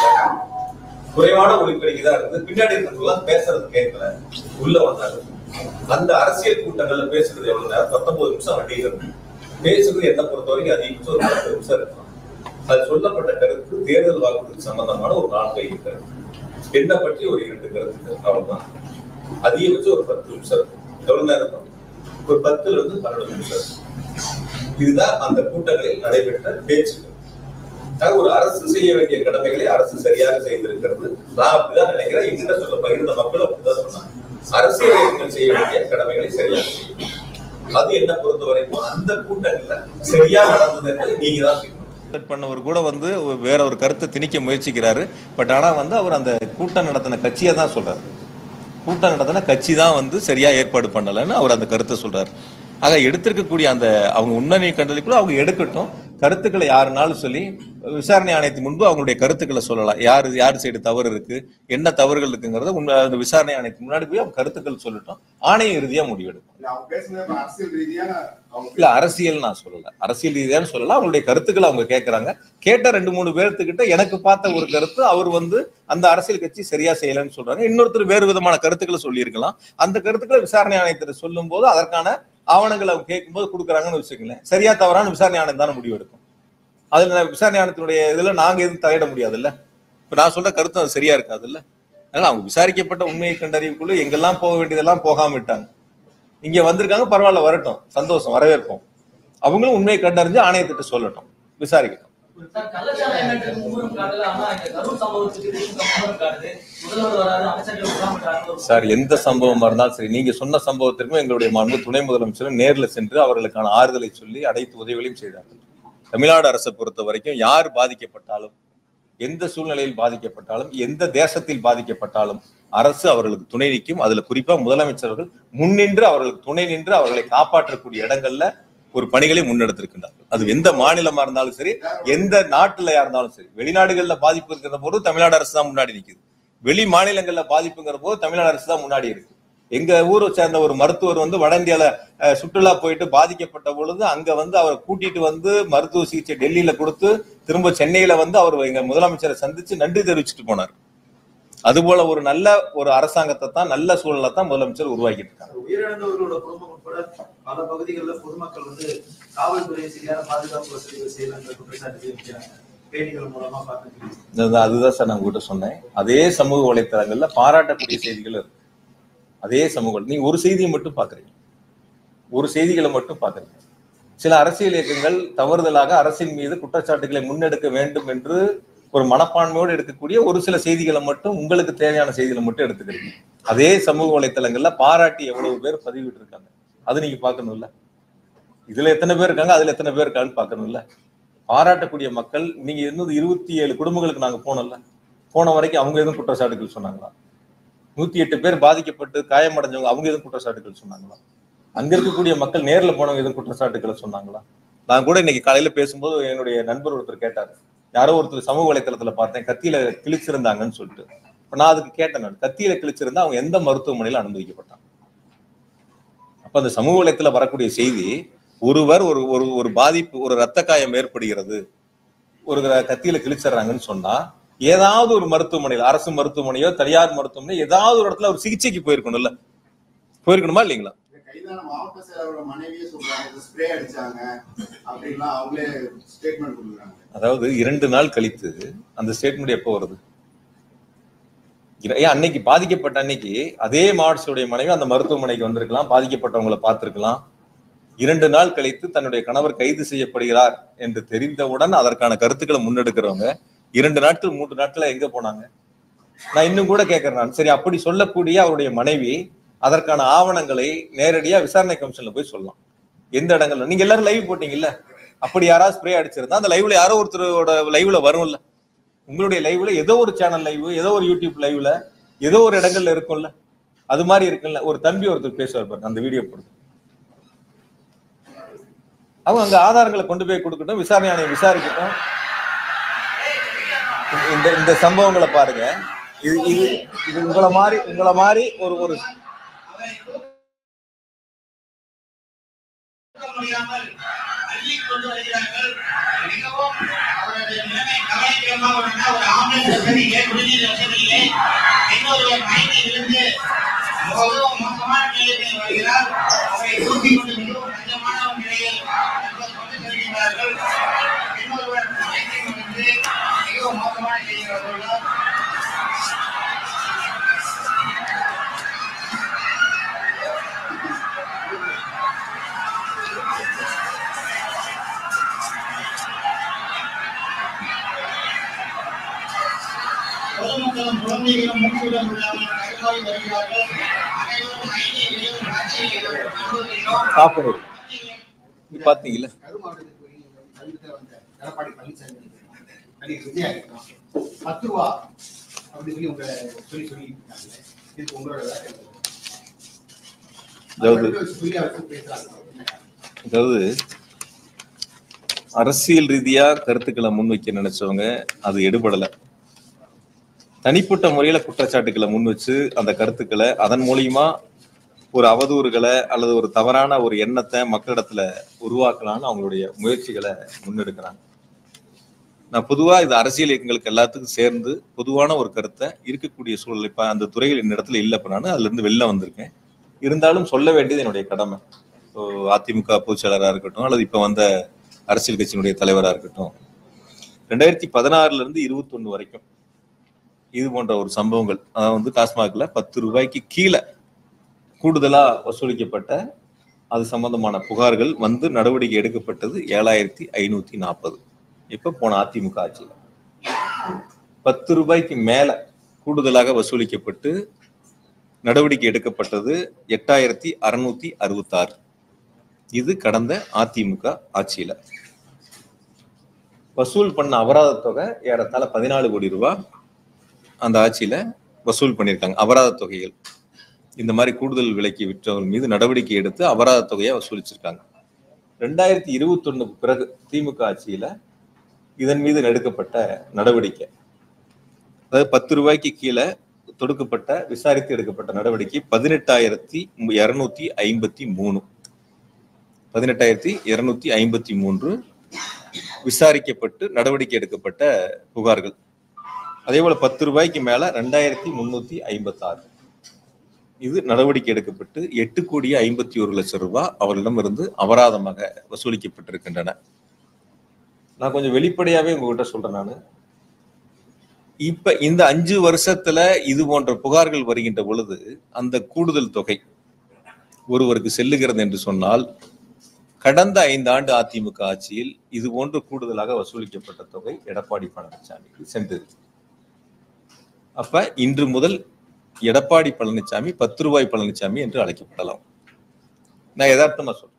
குறைவான ஒளிபெருக்கி தான் இருந்து, பின்னாடி இருக்கிறவங்க பேசுறது கேட்கல, உள்ள வந்தாங்க. அந்த அரசியல் கூட்டங்கள்ல பேசுறது எவ்வளவு நேரம்? 19 நிமிஷம் வண்டியில் இருக்கு. பேசுறது என்ன பொறுத்த வரைக்கும் அதிகபட்சம் ஒரு 10 நிமிஷம் இருக்கலாம். அது சொல்லப்பட்ட கருத்து தேர்தல் வாக்குறுதி சம்பந்தமான ஒரு 4 கருத்து, என்ன பற்றி ஒரு 2 கருத்துக்கள், அவ்வளவுதான். அதிகபட்சம் ஒரு 10 நிமிஷம் இருக்கும். எவ்வளவு நேரம் இருக்கும்? ஒரு 10ல இருந்து 12 நிமிஷம் இருக்கும். இதுதான் அந்த கூட்டங்களில் நடைபெற்ற பேச்சுக்கள். ஒரு அரசு செய்ய வேண்டிய கடமைகளை அரசு சரியாக செய்திருக்கிறது. நான் அப்படிதான் நினைக்கிறேன். எங்கிட்ட சொல்ல பகிர்ந்த மக்கள் அப்படிதான் சொன்னாங்க. அரசியல் இயக்கங்கள் செய்ய வேண்டிய கடமைகளை சரியாக செய்யும். அது என்ன பொறுத்த வரைக்கும் அந்த கூட்டங்கள்ல சரியா நடந்தது என்பதை நீங்க தான் பண்ணவர் கூட வந்து வேற ஒரு கருத்தை திணிக்க முயற்சிக்கிறாரு. பட் ஆனா வந்து அவர் அந்த கூட்டம் நடத்தின கட்சியை தான் சொல்றாரு. கூட்டம் நடத்தின கட்சி தான் வந்து சரியா ஏற்பாடு பண்ணலன்னு அவர் அந்த கருத்தை சொல்றாரு. ஆக எடுத்திருக்கக்கூடிய அந்த அவங்க உண்மை கண்டதுக்குள்ள அவங்க எடுக்கட்டும், கருத்துக்களை யாருனாலும் சொல்லி விசாரணை ஆணையத்தின் முன்பு அவங்களுடைய கருத்துக்களை சொல்லலாம். யாரு சைடு தவறு இருக்கு, என்ன தவறுகள் இருக்குங்கிறத அந்த விசாரணை ஆணையத்துக்கு முன்னாடி போய் அவங்க கருத்துக்கள் சொல்லட்டும். ஆணையம் இறுதியா முடிவெடுக்கும். இல்ல அரசியல் நான் சொல்லல, அரசியல் ரீதியான சொல்லலாம். அவங்களுடைய கருத்துக்களை அவங்க கேட்கறாங்க. கேட்ட 2-3 பேர்த்துக்கிட்ட எனக்கு பார்த்த ஒரு கருத்து, அவர் வந்து அந்த அரசியல் கட்சி சரியா செய்யலன்னு சொல்றாங்க. இன்னொருத்தர் வேறு விதமான கருத்துக்களை சொல்லி இருக்கலாம். அந்த கருத்துக்களை விசாரணை ஆணையத்தில் சொல்லும் போது அதற்கான ஆவணங்களை அவங்க கேட்கும்போது கொடுக்குறாங்கன்னு வச்சுக்கங்களேன். சரியா தவறான விசாரணை ஆணையம் தானே முடிவெடுக்கும். அதுல விசாரணை ஆணையத்தினுடைய இதுல நாங்க எதுவும் தலையிட முடியாது இல்ல. இப்ப நான் சொல்ற கருத்து அது சரியா இருக்காது இல்ல. அதனால அவங்க விசாரிக்கப்பட்ட உண்மையை கண்டறிவுக்குள்ள எங்கெல்லாம் போக வேண்டியதெல்லாம் போகாம விட்டாங்க. இங்க வந்திருக்காங்க, பரவாயில்ல, வரட்டும், சந்தோஷம், வரவேற்போம். அவங்களும் உண்மையை கண்டறிஞ்சு ஆணையத்திட்ட சொல்லட்டும், விசாரிக்கட்டும். சார் எந்த சம்பவமா இருந்தாலும் சரி, நீங்க சொன்ன சம்பவத்திற்கும் எங்களுடைய மாண்பு துணை முதலமைச்சரும் நேர்ல சென்று அவர்களுக்கான ஆறுதலை சொல்லி அனைத்து உதவிகளையும் செய்தார்கள். தமிழ்நாடு அரசை பொறுத்த வரைக்கும் யார் பாதிக்கப்பட்டாலும், எந்த சூழ்நிலையில் பாதிக்கப்பட்டாலும், எந்த தேசத்தில் பாதிக்கப்பட்டாலும் அரசு அவர்களுக்கு துணை நிற்கும். அதுல குறிப்பா முதலமைச்சர்கள் முன்னின்று அவர்களுக்கு துணை நின்று அவர்களை காப்பாற்றக்கூடிய இடங்கள்ல ஒரு பணிகளை முன்னெடுத்திருக்கின்றார்கள். அது எந்த மாநிலமா இருந்தாலும் சரி, எந்த நாட்டுலயா இருந்தாலும் சரி. வெளிநாடுகள்ல பாதிப்பு இருக்கிற போது தமிழ்நாடு அரசு தான் முன்னாடி நிற்குது. வெளி மாநிலங்கள்ல பாதிப்புங்கிற போது தமிழ்நாடு அரசு தான் முன்னாடி இருக்கு. எங்க ஊரை சேர்ந்த ஒரு மருத்துவர் வட இந்தியால சுற்றுலா போயிட்டு பாதிக்கப்பட்ட பொழுது அங்க அவரை கூட்டிட்டு மருத்துவ சிகிச்சை டெல்லியில கொடுத்து திரும்ப சென்னையில அவர் எங்க முதலமைச்சரை சந்திச்சு நன்றி தெரிவிச்சுட்டு போனார். அதுபோல ஒரு நல்ல ஒரு அரசாங்கத்தை தான், நல்ல சூழலை தான் முதலமைச்சர் உருவாக்கிட்டு இருக்காங்க. உயிரிழந்தவர்களோட குடும்பம் உட்பட பல பகுதிகளில் பொதுமக்கள் காவல்துறை சரியான பாதுகாப்பு வசதிகள் செய்யலாங்கிற குற்றச்சாட்டு வைக்கிறாங்க. பேட்டிகள் மூலமா பார்த்து அதுதான் சார் நான் உங்ககிட்ட சொன்னேன். அதே சமூக வலைத்தளங்கள்ல பாராட்டக்கூடிய செய்திகள் இருக்கு. அதே சமூகம் நீங்க ஒரு செய்தியை மட்டும் பாக்குறீங்க, ஒரு செய்திகளை மட்டும் பாக்குறீங்க. சில அரசியல் இயக்கங்கள் தவறுதலாக அரசின் மீது குற்றச்சாட்டுகளை முன்னெடுக்க வேண்டும் என்று ஒரு மனப்பான்மையோடு எடுக்கக்கூடிய ஒரு சில செய்திகளை மட்டும், உங்களுக்கு தேவையான செய்திகளை மட்டும் எடுத்துக்கிறீங்க. அதே சமூக வலைத்தளங்கள்ல பாராட்டி எவ்வளவு பேர் பதிவிட்டு இருக்காங்க, அது நீங்க பாக்கணும்ல. இதுல எத்தனை பேர் இருக்காங்க, அதுல எத்தனை பேர் இருக்காங்கன்னு பாக்கணும்ல. பாராட்டக்கூடிய மக்கள் நீங்க 27 குடும்பங்களுக்கு நாங்க போனோம்ல, போன வரைக்கும் அவங்க எதுவும் குற்றச்சாட்டுகள் சொன்னாங்களா? 108 பேர் பாதிக்கப்பட்டு காயமடைஞ்சவங்க அவங்க எதுவும் குற்றச்சாட்டுகள் சொன்னாங்களா? அங்க இருக்கக்கூடிய மக்கள் நேர்ல போனவங்க எதுவும் குற்றச்சாட்டுகளை சொன்னாங்களா? நான் கூட இன்னைக்கு காலையில பேசும்போது என்னுடைய நண்பர் ஒருத்தர் கேட்டாரு, யாரோ ஒருத்தர் சமூக வலைத்தளத்துல பார்த்தேன் கத்தியில கிழிச்சிருந்தாங்கன்னு சொல்லிட்டு. நான் அதுக்கு கேட்டேன், நான் கத்தியில கிழிச்சிருந்தா அவங்க எந்த மருத்துவமனையில அனுமதிக்கப்பட்டாங்க? அப்ப அந்த சமூக வலைத்தளத்துல வரக்கூடிய செய்தி, ஒருவர் ஒரு பாதிப்பு, ஒரு ரத்த காயம் ஏற்படுகிறது, ஒரு கத்தியில கிழிச்சிடறாங்கன்னு சொன்னா ஏதாவது ஒரு மருத்துவமனையில், அரசு மருத்துவமனையோ தனியார் மருத்துவமனையோ ஏதாவது ஒரு இடத்துல ஒரு சிகிச்சைக்கு போயிருக்கணும்ல, போயிருக்கணுமா இல்லைங்களா? மாவட்ட செயலாளரோட மனைவியே சொல்றாங்க ஸ்ப்ரே அடிச்சாங்க அப்படின்னா அவங்களே ஸ்டேட்மெண்ட் கொடுக்குறாங்க. அதாவது 2 நாள் கழித்து அந்த ஸ்டேட்மெண்ட் எப்போ வருது? அன்னைக்கு பாதிக்கப்பட்ட அன்னைக்கு அதே மாவட்டத்துடைய மனைவி அந்த மருத்துவமனைக்கு வந்திருக்கலாம், பாதிக்கப்பட்டவங்களை பார்த்திருக்கலாம். 2 நாள் கழித்து தன்னுடைய கணவர் கைது செய்யப்படுகிறார் என்று தெரிந்தவுடன் அதற்கான கருத்துக்களை முன்னெடுக்கிறவங்க 2 நாட்கள் 3 நாட்கள் எங்க போனாங்க? நான் இன்னும் கூட கேட்கிறேன், சரி அப்படி சொல்லக்கூடிய அவருடைய மனைவி அதற்கான ஆவணங்களை நேரடியா விசாரணை கமிஷன்ல போய் சொல்லலாம். எந்த இடங்கள்ல நீங்க எல்லாரும் லைவ் போட்டீங்கல்ல, அப்படி யாராவது ஸ்ப்ரே அடிச்சிருந்தா அந்த லைவ்ல யாரோ ஒருத்தரோட லைவ்ல வரும்ல, உங்களுடைய லைவ்ல ஏதோ ஒரு சேனல் லைவ், ஏதோ ஒரு யூடியூப் லைவ்ல ஏதோ ஒரு இடங்கள்ல இருக்கும்ல, அது மாதிரி இருக்குல்ல. ஒரு தம்பி ஒருத்தர் பேசுவார் பாருங்க, அந்த வீடியோ போடுது. அவங்க அங்க ஆதாரங்களை கொண்டு போய் கொடுக்கட்டும், விசாரணை ஆணையம் விசாரிக்கட்டும். இந்த சம்பவங்களை பாருங்க. இது உங்களை மாதிரி ஒரு கொண்டு வருகிறார்கள். மிகவும் அவருடைய நிலைமை கவலைக்கிடமாக ஒரு ஆம்புலன்ஸ் வசதியிலே, குடிநீர் வசதியிலே இன்னொருவர் மயங்கி விழுந்து மிகவும் மோசமான நிலையில் வருகிறார். அவரை தூக்கி கொண்டு மிகவும் கஞ்சமான ஒரு நிலையில் கொண்டு செல்கிறார்கள். இன்னொருவர் மயங்கி விழுந்து மிகவும் மோசமான நிலையில் வருகிறார். பொதுமக்களும் குழந்தைகளும் மூச்சுடன் உள்ளவர்கள் தகவல் வருகிறார்கள். அனைவரும் பாத்தீங்களா? எடப்பாடி பழனிசாமி விஜயா 10 ரூபா அப்படின்னு சொல்லி சொல்லி இதுக்கு உங்களோட அதாவது அரசியல் ரீதியா கருத்துக்களை முன்வைக்க நினைச்சவங்க அது எடுபடலை. தனிப்பட்ட முறையில குற்றச்சாட்டுக்களை முன் வச்சு அந்த கருத்துக்களை அதன் மூலியமா ஒரு அவதூறுகளை அல்லது ஒரு தவறான ஒரு எண்ணத்தை மக்களிடத்துல உருவாக்கலாம்னு அவங்களுடைய முயற்சிகளை முன்னெடுக்கிறாங்க. நான் பொதுவா இது அரசியல் இயக்கங்களுக்கு எல்லாத்துக்கும் சேர்ந்து பொதுவான ஒரு கருத்தை இருக்கக்கூடிய சூழல், இப்ப அந்த துறையில் இந்த இடத்துல இல்லை, இப்ப நான் அதுல இருந்து வெளில வந்திருக்கேன். இருந்தாலும் சொல்ல வேண்டியது என்னுடைய கடமை. அதிமுக பொதுச்செயலராக இருக்கட்டும் அல்லது இப்ப வந்த அரசியல் கட்சியினுடைய தலைவராக இருக்கட்டும், 2016 இருந்து 21 வரைக்கும் இது போன்ற ஒரு சம்பவங்கள், அதாவது டாஸ்மாக்ல 10 ரூபாய்க்கு கீழே கூடுதலா வசூலிக்கப்பட்ட அது சம்பந்தமான புகார்கள் வந்து நடவடிக்கை எடுக்கப்பட்டது 7540. இப்ப போன அதிமுக ஆட்சியில 10 ரூபாய்க்கு மேல கூடுதலாக வசூலிக்கப்பட்டு நடவடிக்கை எடுக்கப்பட்டது 8666. இது கடந்த அதிமுக ஆட்சியில. வசூல் பண்ண அபராத தொகை ஏறத்தாழ 14 கோடி ரூபாய் அந்த ஆட்சியில வசூல் பண்ணியிருக்காங்க. அபராத தொகைகள் இந்த மாதிரி கூடுதல் விலைக்கு விற்றவர்கள் மீது நடவடிக்கை எடுத்து அபராத தொகையை வசூலிச்சிருக்காங்க. 2021 பிறகு திமுக ஆட்சியில இதன் மீது எடுக்கப்பட்ட நடவடிக்கை, அதாவது 10 ரூபாய்க்கு கீழே தொடுக்கப்பட்ட விசாரித்து எடுக்கப்பட்ட நடவடிக்கை 18,253. 18,253 விசாரிக்கப்பட்டு நடவடிக்கை எடுக்கப்பட்ட புகார்கள். அதே போல 10 ரூபாய்க்கு மேல 2,356. இது நடவடிக்கை எடுக்கப்பட்டு 8,51,00,000 ரூபாய் அவர்களிடமிருந்து அபராதமாக வசூலிக்கப்பட்டிருக்கின்றன. நான் கொஞ்சம் வெளிப்படையாவே உங்ககிட்ட சொல்றேன். நான் இப்ப இந்த 5 வருஷத்துல இது போன்ற புகார்கள் வருகின்ற பொழுது அந்த கூடுதல் தொகை ஒருவருக்கு செல்லுகிறது என்று சொன்னால், கடந்த 5 ஆண்டு அதிமுக ஆட்சியில் இது போன்று கூடுதலாக வசூலிக்கப்பட்ட தொகை எடப்பாடி பழனிசாமிக்கு சென்றது. அப்ப இன்று முதல் எடப்பாடி பழனிசாமி 10 ரூபாய் பழனிசாமி என்று அழைக்கப்படலாம். நான் யதார்த்தமா சொல்றேன்.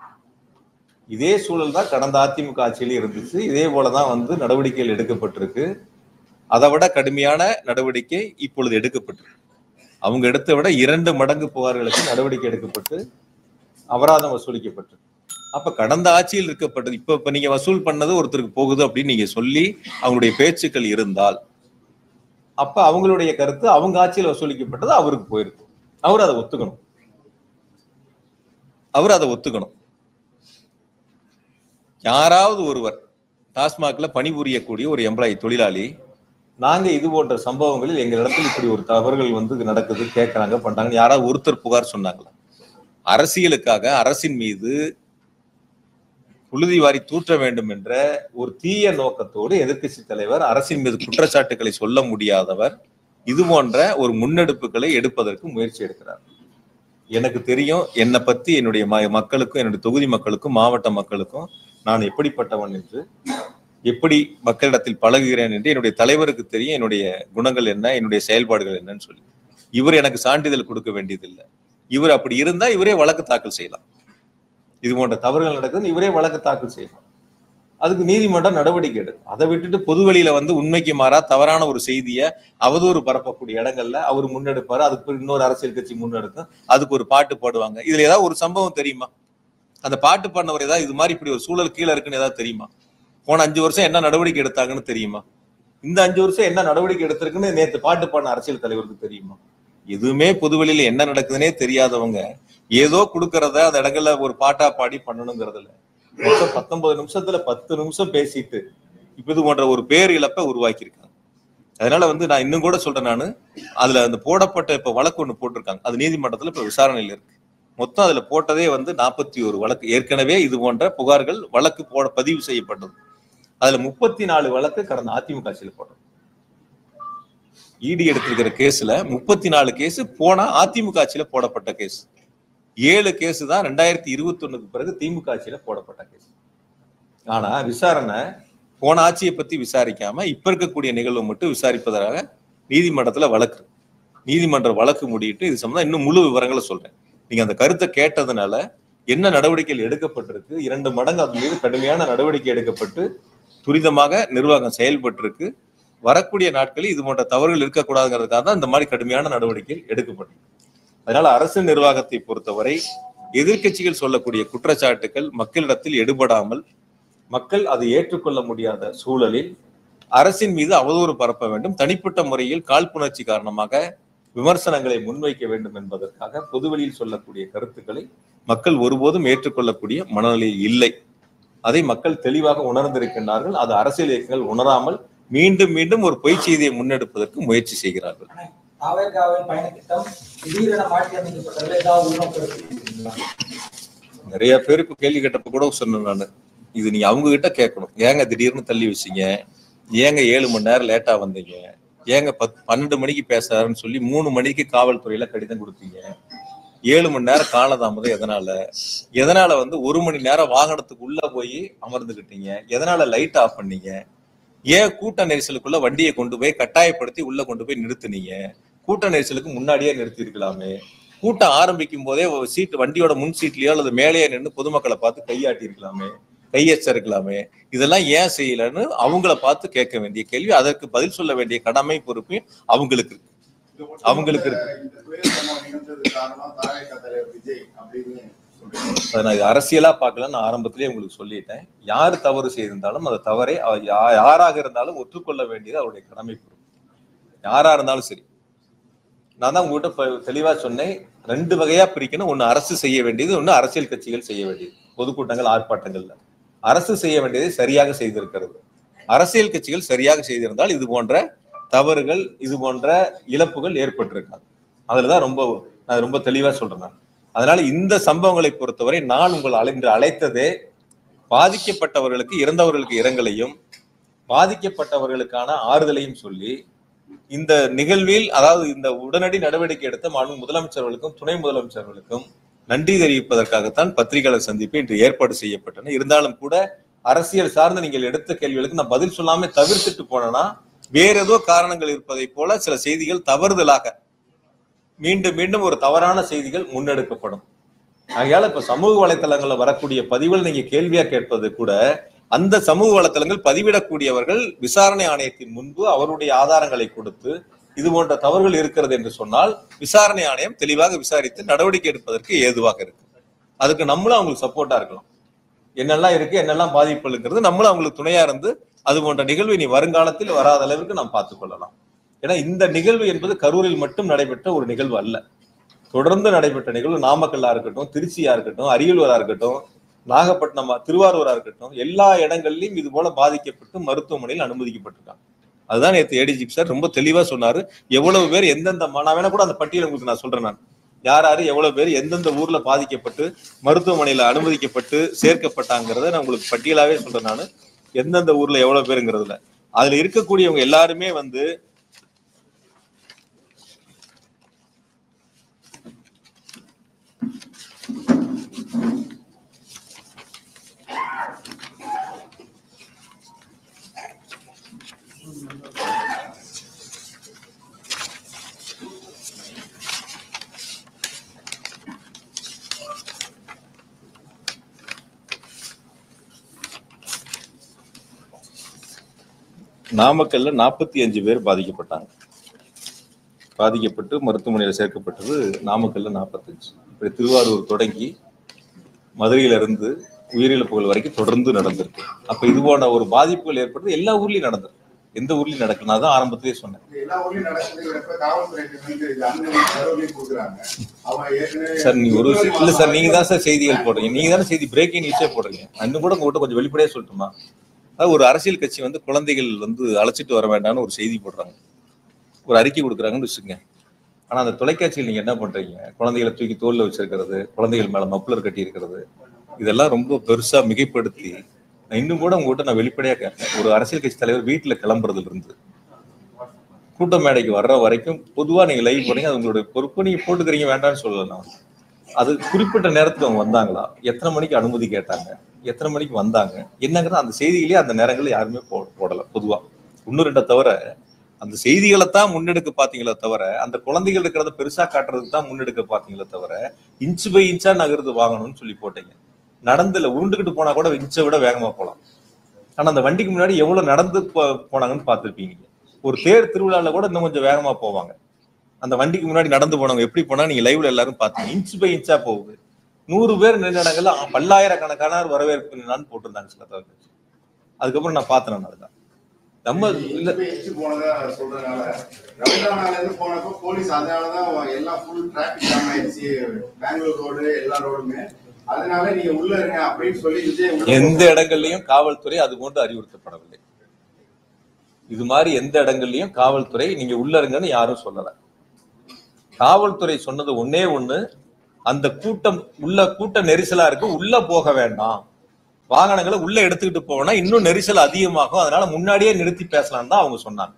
இதே சூழல் தான் கடந்த அதிமுக ஆட்சியில இருந்துச்சு. இதே போலதான் நடவடிக்கைகள் எடுக்கப்பட்டிருக்கு. அதை விட கடுமையான நடவடிக்கை இப்பொழுது எடுக்கப்பட்டிருக்கு. அவங்க எடுத்த விட 2 மடங்கு புகார்களுக்கு நடவடிக்கை எடுக்கப்பட்டு அபராதம் வசூலிக்கப்பட்டிருக்கு. அப்ப கடந்த ஆட்சியில் இருக்கப்பட்டது இப்ப நீங்க வசூல் பண்ணது ஒருத்தருக்கு போகுது அப்படின்னு நீங்க சொல்லி அவங்களுடைய பேச்சுக்கள் இருந்தால், அப்ப அவங்களுடைய கருத்து அவங்க ஆட்சியில் வசூலிக்கப்பட்டது அவருக்கு போயிருக்கு. அவர் அதை ஒத்துக்கணும். யாராவது ஒருவர் டாஸ்மாக்ல பணிபுரியக்கூடிய ஒரு எம்ப்ளாயி தொழிலாளி, நாங்க இது போன்ற சம்பவங்களில் எங்க இடத்துல இப்படி ஒரு தவறுகள் நடக்குது, கேட்கறாங்க, பண்றாங்க, யாராவது ஒருத்தர் புகார் சொன்னாங்களா? அரசியலுக்காக அரசின் மீது புழுதி வாரி தூற்ற வேண்டும் என்ற ஒரு தீய நோக்கத்தோடு எதிர்க்கட்சி தலைவர், அரசின் மீது குற்றச்சாட்டுகளை சொல்ல முடியாதவர், இது போன்ற ஒரு முன்னெடுப்புகளை எடுப்பதற்கு முயற்சி எடுக்கிறார். எனக்கு தெரியும், என்னை பத்தி என்னுடைய மக்களுக்கும், என்னுடைய தொகுதி மக்களுக்கும், மாவட்ட மக்களுக்கும் நான் எப்படிப்பட்டவன் என்று, எப்படி மக்களிடத்தில் பழகுகிறேன் என்று என்னுடைய தலைவருக்கு தெரியும். என்னுடைய குணங்கள் என்ன, என்னுடைய செயல்பாடுகள் என்னன்னு சொல்லி இவர் எனக்கு சான்றிதழ் கொடுக்க வேண்டியதில்லை. இவர் அப்படி இருந்தா இவரே வழக்கு தாக்கல் செய்யலாம். இது போன்ற தவறுகள் நடக்குது, இவரே வழக்கு தாக்கல் செய்யலாம். அதுக்கு நீதிமன்றம் நடவடிக்கை எடுக்கும். அதை விட்டுட்டு பொது வெளியில உண்மைக்கு மாறா தவறான ஒரு செய்தியை அவதூறு பரப்பக்கூடிய இடங்கள்ல அவர் முன்னெடுப்பாரு. அதுக்கு இன்னொரு அரசியல் கட்சி முன்னெடுக்கும். அதுக்கு ஒரு பாட்டு பாடுவாங்க. இதுல ஏதாவது ஒரு சம்பவம் தெரியுமா? அந்த பாட்டு பாடினவர் ஏதாவது இது மாதிரி இப்படி ஒரு சூழல் கீழே இருக்குன்னு ஏதாவது தெரியுமா? போன 5 வருஷம் என்ன நடவடிக்கை எடுத்தாங்கன்னு தெரியுமா? இந்த 5 வருஷம் என்ன நடவடிக்கை எடுத்திருக்குன்னு நேற்று பாட்டு பாடின அரசியல் தலைவருக்கு தெரியுமா? எதுவுமே பொதுவெளியில என்ன நடக்குதுன்னே தெரியாதவங்க ஏதோ கொடுக்கறத அந்த இடங்கள்ல ஒரு பாட்டா பாடி பண்ணணுங்கிறதுல மொத்தம் 19 நிமிஷத்துல 10 நிமிஷம் பேசிட்டு இப்ப இது போன்ற ஒரு பேர் இழப்பை உருவாக்கி இருக்காங்க. அதனால நான் இன்னும் கூட சொல்றேன். நான் அதுல அந்த போடப்பட்ட இப்ப வழக்கு ஒண்ணு போட்டிருக்காங்க. அது நீதிமன்றத்துல இப்ப விசாரணையில இருக்கு. மொத்தம் அதுல போட்டதே 41 வழக்கு. ஏற்கனவே இது போன்ற புகார்கள் வழக்கு பதிவு செய்யப்பட்டது. அதுல 34 வழக்கு கடந்த அதிமுக ஆட்சியில போட்டது. இடி எடுத்திருக்கிற கேஸ்ல 34 கேஸ் போனா அதிமுக ஆட்சியில போடப்பட்ட கேஸ். 7 கேஸ் தான் 2021 பிறகு திமுக ஆட்சியில போடப்பட்ட கேஸ். ஆனா விசாரணை போன ஆட்சியை பத்தி விசாரிக்காம இப்ப இருக்கக்கூடிய நிகழ்வு மட்டும் விசாரிப்பதாக நீதிமன்றத்துல வழக்கு. நீதிமன்ற வழக்கு முடியிட்டு இது சம்பந்தம் இன்னும் முழு விவரங்களை சொல்றேன். நீங்க அந்த கருத்தை கேட்டதுனால என்ன நடவடிக்கைகள் எடுக்கப்பட்டிருக்கு, 2 மடங்கு அது மீது கடுமையான நடவடிக்கை எடுக்கப்பட்டு துரிதமாக நிர்வாகம் செயல்பட்டிருக்கு. வரக்கூடிய நாட்களில் இது போன்ற தவறுகள் இருக்கக்கூடாதுங்கிறதுக்காக தான் இந்த மாதிரி கடுமையான நடவடிக்கைகள் எடுக்கப்பட்டிருக்கு. அதனால அரசு நிர்வாகத்தை பொறுத்தவரை எதிர்கட்சிகள் சொல்லக்கூடிய குற்றச்சாட்டுகள் மக்களிடத்தில் எடுபடாமல், மக்கள் அதை ஏற்றுக்கொள்ள முடியாத சூழலில் அரசின் மீது அவதூறு பரப்ப வேண்டும், தனிப்பட்ட முறையில் காழ்ப்புணர்ச்சி காரணமாக விமர்சனங்களை முன்வைக்க வேண்டும் என்பதற்காக பொதுவெளியில் சொல்லக்கூடிய கருத்துக்களை மக்கள் ஒருபோதும் ஏற்றுக்கொள்ளக்கூடிய மனநிலையில் இல்லை. அதை மக்கள் தெளிவாக உணர்ந்திருக்கின்றார்கள். அது அரசியல் இயக்கங்கள் உணராமல் மீண்டும் மீண்டும் ஒரு பொய் செய்தியை முன்னெடுப்பதற்கு முயற்சி செய்கிறார்கள். நிறைய பேருக்கு கேள்வி கேட்டப்ப கூட சொன்னேன் நான், இது நீங்க அவங்க கிட்ட கேட்கணும். ஏங்க திடீர்னு தள்ளி வச்சீங்க, ஏங்க 7 மணி நேரம் லேட்டா வந்தீங்க, ஏங்க 12 மணிக்கு பேசுறாருன்னு சொல்லி 3 மணிக்கு காவல்துறையில கடிதம் கொடுத்தீங்க, 7 மணி நேரம் காலதாமதம் எதனால 1 மணி நேரம் வாகனத்துக்கு உள்ள போய் அமர்ந்துகிட்டீங்க, எதனால லைட் ஆஃப் பண்ணீங்க, ஏன் கூட்ட நெரிசலுக்குள்ள வண்டியை கொண்டு போய் கட்டாயப்படுத்தி உள்ள கொண்டு போய் நிறுத்துனீங்க? கூட்ட நெரிசலுக்கு முன்னாடியே நிறுத்தி இருக்கலாமே. கூட்டம் ஆரம்பிக்கும் போதே சீட்டு வண்டியோட முன் சீட்லயோ அல்லது மேலேயே நின்று பொதுமக்களை பார்த்து கையாட்டி இருக்கலாமே, கையெச்சரிக்கலாமே. இதெல்லாம் ஏன் செய்யலன்னு அவங்கள பார்த்து கேட்க வேண்டிய கேள்வி, அதற்கு பதில் சொல்ல வேண்டிய கடமை பொறுப்பு அவங்களுக்கு இருக்கு. நான் அரசியலா பார்க்கல, நான் ஆரம்பத்திலேயே உங்களுக்கு சொல்லிட்டேன். யார் தவறு செய்திருந்தாலும் அந்த தவறை யாராக இருந்தாலும் ஒற்றுக்கொள்ள வேண்டியது அவருடைய கடமை பொறுப்பு, யாரா இருந்தாலும் சரி. நான் தான் உங்ககிட்ட தெளிவா சொன்னேன், 2 வகையா பிரிக்கணும். ஒண்ணு அரசு செய்ய வேண்டியது, ஒண்ணு அரசியல் கட்சிகள் செய்ய வேண்டியது. பொதுக்கூட்டங்கள் ஆர்ப்பாட்டங்கள்ல அரசு செய்ய வேண்டியதை சரியாக செய்திருக்கிறது. அரசியல் கட்சிகள் சரியாக செய்திருந்தால் இது போன்ற தவறுகள், இது போன்ற இழப்புகள் ஏற்பட்டிருக்காது. அதுலதான் நான் ரொம்ப தெளிவா சொல்றேன். அதனால இந்த சம்பவங்களை பொறுத்தவரை நான் உங்கள் இன்று அழைத்ததே பாதிக்கப்பட்டவர்களுக்கு, இறந்தவர்களுக்கு இரங்கலையும் பாதிக்கப்பட்டவர்களுக்கான ஆறுதலையும் சொல்லி இந்த நிகழ்வில், அதாவது இந்த உடனடி நடவடிக்கை எடுத்த மாண்பு முதலமைச்சர்களுக்கும் துணை முதலமைச்சர்களுக்கும் நன்றி தெரிவிப்பதற்காகத்தான் பத்திரிகையாளர் சந்திப்பு இன்று ஏற்பாடு செய்யப்பட்டன. இருந்தாலும் கூட அரசியல் சார்ந்த நீங்கள் எடுத்த கேள்விகளுக்கு நான் பதில் சொல்லாம தவிர்த்துட்டு போனேன்னா வேற ஏதோ காரணங்கள் இருப்பதை போல சில செய்திகள் தவறுதலாக மீண்டும் மீண்டும் ஒரு தவறான செய்திகள் முன்னெடுக்கப்படும். ஆகையால இப்ப சமூக வலைத்தளங்கள்ல வரக்கூடிய பதிவுகள் நீங்க கேள்வியா கேட்பது கூட, அந்த சமூக வலைத்தளங்கள் பதிவிடக்கூடியவர்கள் விசாரணை ஆணையத்தின் முன்பு அவருடைய ஆதாரங்களை கொடுத்து இது போன்ற தவறுகள் இருக்கிறது என்று சொன்னால் விசாரணை ஆணையம் தெளிவாக விசாரித்து நடவடிக்கை எடுப்பதற்கு ஏதுவாக இருக்கு. அதுக்கு நம்மளும் அவங்களுக்கு சப்போர்ட்டா இருக்கலாம். என்னெல்லாம் இருக்கு, என்னெல்லாம் பாதிப்பு இருக்கிறது, நம்மளும் அவங்களுக்கு துணையா இருந்து அது போன்ற நிகழ்வு இனி வருங்காலத்தில் வராத அளவிற்கு நாம் பார்த்துக் கொள்ளலாம். ஏன்னா இந்த நிகழ்வு என்பது கரூரில் மட்டும் நடைபெற்ற ஒரு நிகழ்வு அல்ல, தொடர்ந்து நடைபெற்ற நிகழ்வு. நாமக்கல்லா இருக்கட்டும், திருச்சியா இருக்கட்டும், அரியலூரா இருக்கட்டும், நாகப்பட்டினம், திருவாரூரா இருக்கட்டும், எல்லா இடங்கள்லயும் இது போல பாதிக்கப்பட்டு மருத்துவமனையில் அனுமதிக்கப்பட்டிருக்காங்க. அதுதான் நேற்று ஏடிஜி சார் ரொம்ப தெளிவா சொன்னாரு. எவ்வளவு பேர் எந்தெந்த, நான் வேணா கூட அந்த பட்டியலை உங்களுக்கு நான் சொல்றேன். நான் யாரு எவ்வளவு பேர் எந்தெந்த ஊர்ல பாதிக்கப்பட்டு மருத்துவமனையில அனுமதிக்கப்பட்டு சேர்க்கப்பட்டாங்கிறத நான் உங்களுக்கு பட்டியலாவே சொல்றேன். நான் எந்தெந்த ஊர்ல எவ்வளவு பேருங்கிறதுல அதுல இருக்கக்கூடியவங்க எல்லாருமே நாமக்கல்ல 45 பேர் பாதிக்கப்பட்டாங்க. பாதிக்கப்பட்டு மருத்துவமனையில் சேர்க்கப்பட்டது நாமக்கல்ல 45. இப்படி திருவாரூர் தொடங்கி மதுரையில இருந்து உயிரிழப்புகள் வரைக்கும் தொடர்ந்து நடந்திருக்கு. அப்ப இது போன்ற ஒரு பாதிப்புகள் ஏற்படுறது எல்லா ஊர்லயும் நடந்திருக்கு. எந்த ஊர்லயும் நடக்கல, நான் தான் ஆரம்பத்திலேயே சொன்னேன். சார் நீங்க ஒரு இல்ல சார், நீங்க தான் சார் செய்திகள் போடுறீங்க, நீங்க தானே செய்தி பிரேக்கிங் நியூஸே போடுறீங்க. இன்னும் கூட உங்ககிட்ட கொஞ்சம் வெளிப்படையா சொல்லட்டுமா? அதாவது ஒரு அரசியல் கட்சி குழந்தைகள் அழைச்சிட்டு வர வேண்டாம்னு ஒரு செய்தி போடுறாங்க, ஒரு அறிக்கை கொடுக்குறாங்கன்னு வச்சுக்கோங்க. ஆனா அந்த தொலைக்காட்சியில் நீங்க என்ன பண்றீங்க? குழந்தைகளை தூக்கி தோல்ல வச்சிருக்கிறது, குழந்தைகள் மேல மப்ளர் கட்டி இருக்கிறது, இதெல்லாம் ரொம்ப பெருசா மிகைப்படுத்தி இன்னும் கூட உங்ககிட்ட நான் வெளிப்படையா கேட்பேன். ஒரு அரசியல் கட்சி தலைவர் வீட்டுல கிளம்புறதுல இருந்து கூட்ட மேடைக்கு வர்ற வரைக்கும் பொதுவா நீங்க லைவ் போறீங்க, அது உங்களுடைய பொறுப்பு, நீங்க போட்டுக்கிறீங்க, வேண்டாம்னு சொல்லலாம். அது குறிப்பிட்ட நேரத்துக்கு அவங்க வந்தாங்களா, எத்தனை மணிக்கு அனுமதி கேட்டாங்க, எத்தனை மணிக்கு வந்தாங்க, என்னங்கிறது அந்த செய்திகளே அந்த நேரங்களில் யாருமே போடல. பொதுவா 1-2 தவிர அந்த செய்திகளைத்தான் முன்னெடுக்க பாத்தீங்களே தவிர, அந்த குழந்தைகள் இருக்கிறத பெருசா காட்டுறதுக்கு தான் முன்னெடுக்க பாத்தீங்களே தவிர, இன்ச்சு பை இன்ச்சா நகர்ந்து வாங்கணும்னு சொல்லி போட்டீங்க. நடந்துல உருண்டுகிட்டு போனா கூட இன்ச்சை விட வேகமா போலாம். ஆனா அந்த வண்டிக்கு முன்னாடி எவ்வளவு நடந்து போனாங்கன்னு பார்த்துருப்பீங்க. ஒரு தேர் திருவிழால கூட இன்னும் கொஞ்சம் வேகமா போவாங்க. அந்த வண்டிக்கு முன்னாடி நடந்து போனவங்க எப்படி போனா நீங்க லைவ்ல எல்லாரும் பாத்தீங்க. இன்ச்சு பை இன்ச்சா போகுது. 100 பேர் நின்ற இடங்கள்ல பல்லாயிரக்கணக்கான வரவேற்பு நின்னான்னு போட்டிருந்தாங்க சில தவிர. அதுக்கப்புறம் நான் பார்த்தேன். அதுதான் நம்ம இல்ல போனதா சொல்றதுனால போனப்போ போலீஸ் அதனாலதான் எல்லாம் ஃபுல் டிராபிக் ஜாம் ஆயிடுச்சு, பெங்களூர் ரோடு எல்லா ரோடுமே. அதனால நீங்க உள்ள இருங்க அப்படின்னு சொல்லி எந்த இடங்கள்லயும் காவல்துறை அது போன்று அறிவுறுத்தப்படவில்லை. இது மாதிரி எந்த இடங்கள்லயும் காவல்துறை நீங்க உள்ள இருங்கன்னு யாரும் சொல்லல. காவல்துறை சொன்னது ஒன்னே ஒண்ணு, அந்த கூட்ட நெரிசலா இருக்கு, உள்ள போக வேண்டாம், வாகனங்களை உள்ள எடுத்துக்கிட்டு போனா இன்னும் நெரிசல் அதிகமாகும், அதனால முன்னாடியே நிறுத்தி பேசலாம் தான் அவங்க சொன்னாங்க.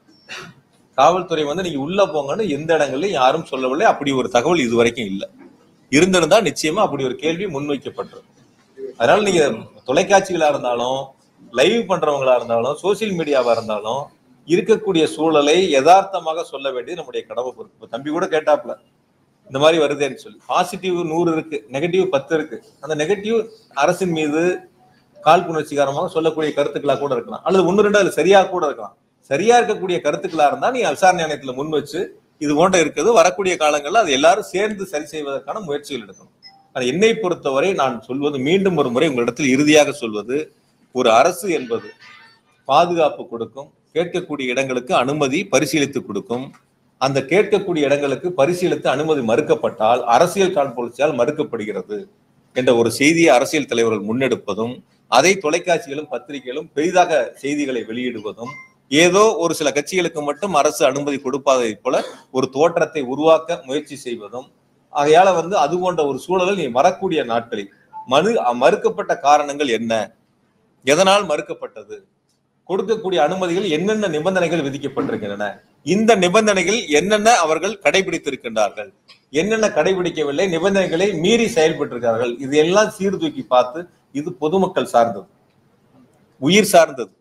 காவல்துறை நீங்க உள்ள போங்கன்னு எந்த இடங்கள்லயும் யாரும் சொல்லவில்லை. அப்படி ஒரு தகவல் இது வரைக்கும் இல்லை. இருந்திருந்தா நிச்சயமா அப்படி ஒரு கேள்வி முன்வைக்கப்பட்டிருக்கும். அதனால நீங்க தொலைக்காட்சிகளா இருந்தாலும் லைவ் பண்றவங்களா இருந்தாலும் சோசியல் மீடியாவா இருந்தாலும் இருக்கக்கூடிய சூழலை யதார்த்தமாக சொல்ல வேண்டியது நம்முடைய கடமை பொறுப்பு. தம்பி கூட கேட்டாப்ல இந்த மாதிரி வருதேன்னு சொல்லி. பாசிட்டிவ் 100 இருக்கு, நெகட்டிவ் 10 இருக்கு. அந்த நெகட்டிவ் அரசின் மீது காழ்ப்புணர்ச்சிகரமாக சொல்லக்கூடிய கருத்துக்களா கூட இருக்கலாம், அல்லது 1-2 அது சரியா கூட இருக்கலாம். சரியா இருக்கக்கூடிய கருத்துக்களா இருந்தா நீ விசாரணை ஆணையத்துல முன் வச்சு இது போன்ற இருக்குது, வரக்கூடிய காலங்கள்ல அது எல்லாரும் சேர்ந்து சரி செய்வதற்கான முயற்சிகள் எடுக்கணும். அது என்னை பொறுத்தவரை நான் சொல்வது, மீண்டும் ஒரு முறை உங்களிடத்தில் இறுதியாக சொல்வது, ஒரு அரசு என்பது பாதுகாப்பு கொடுக்கும், கேட்கக்கூடிய இடங்களுக்கு அனுமதி பரிசீலித்து கொடுக்கும். அந்த கேட்கக்கூடிய இடங்களுக்கு பரிசீலித்து அனுமதி மறுக்கப்பட்டால் அரசியல் காழ்ப்புணர்ச்சியால் மறுக்கப்படுகிறது என்ற ஒரு செய்தியை அரசியல் தலைவர்கள் முன்னெடுப்பதும், அதை தொலைக்காட்சிகளும் பத்திரிகைகளும் பெரிதாக செய்திகளை வெளியிடுவதும், ஏதோ ஒரு சில கட்சிகளுக்கு மட்டும் அரசு அனுமதி கொடுப்பதை போல ஒரு தோற்றத்தை உருவாக்க முயற்சி செய்வதும், ஆகையால அது போன்ற ஒரு சூழலில் நீ வரக்கூடிய நாட்களில் மறுக்கப்பட்ட காரணங்கள் என்ன, எதனால் மறுக்கப்பட்டது, கொடுக்கக்கூடிய அனுமதிகள் என்னென்ன நிபந்தனைகள் விதிக்கப்பட்டிருக்கின்றன, இந்த நிபந்தனைகள் என்னென்ன அவர்கள் கடைபிடித்திருக்கின்றார்கள், என்னென்ன கடைபிடிக்கவில்லை, நிபந்தனைகளை மீறி செயல்பட்டிருக்கிறார்கள், இது எல்லாம் சீர்தூக்கி பார்த்து, இது பொதுமக்கள் சார்ந்தது, உயிர் சார்ந்தது.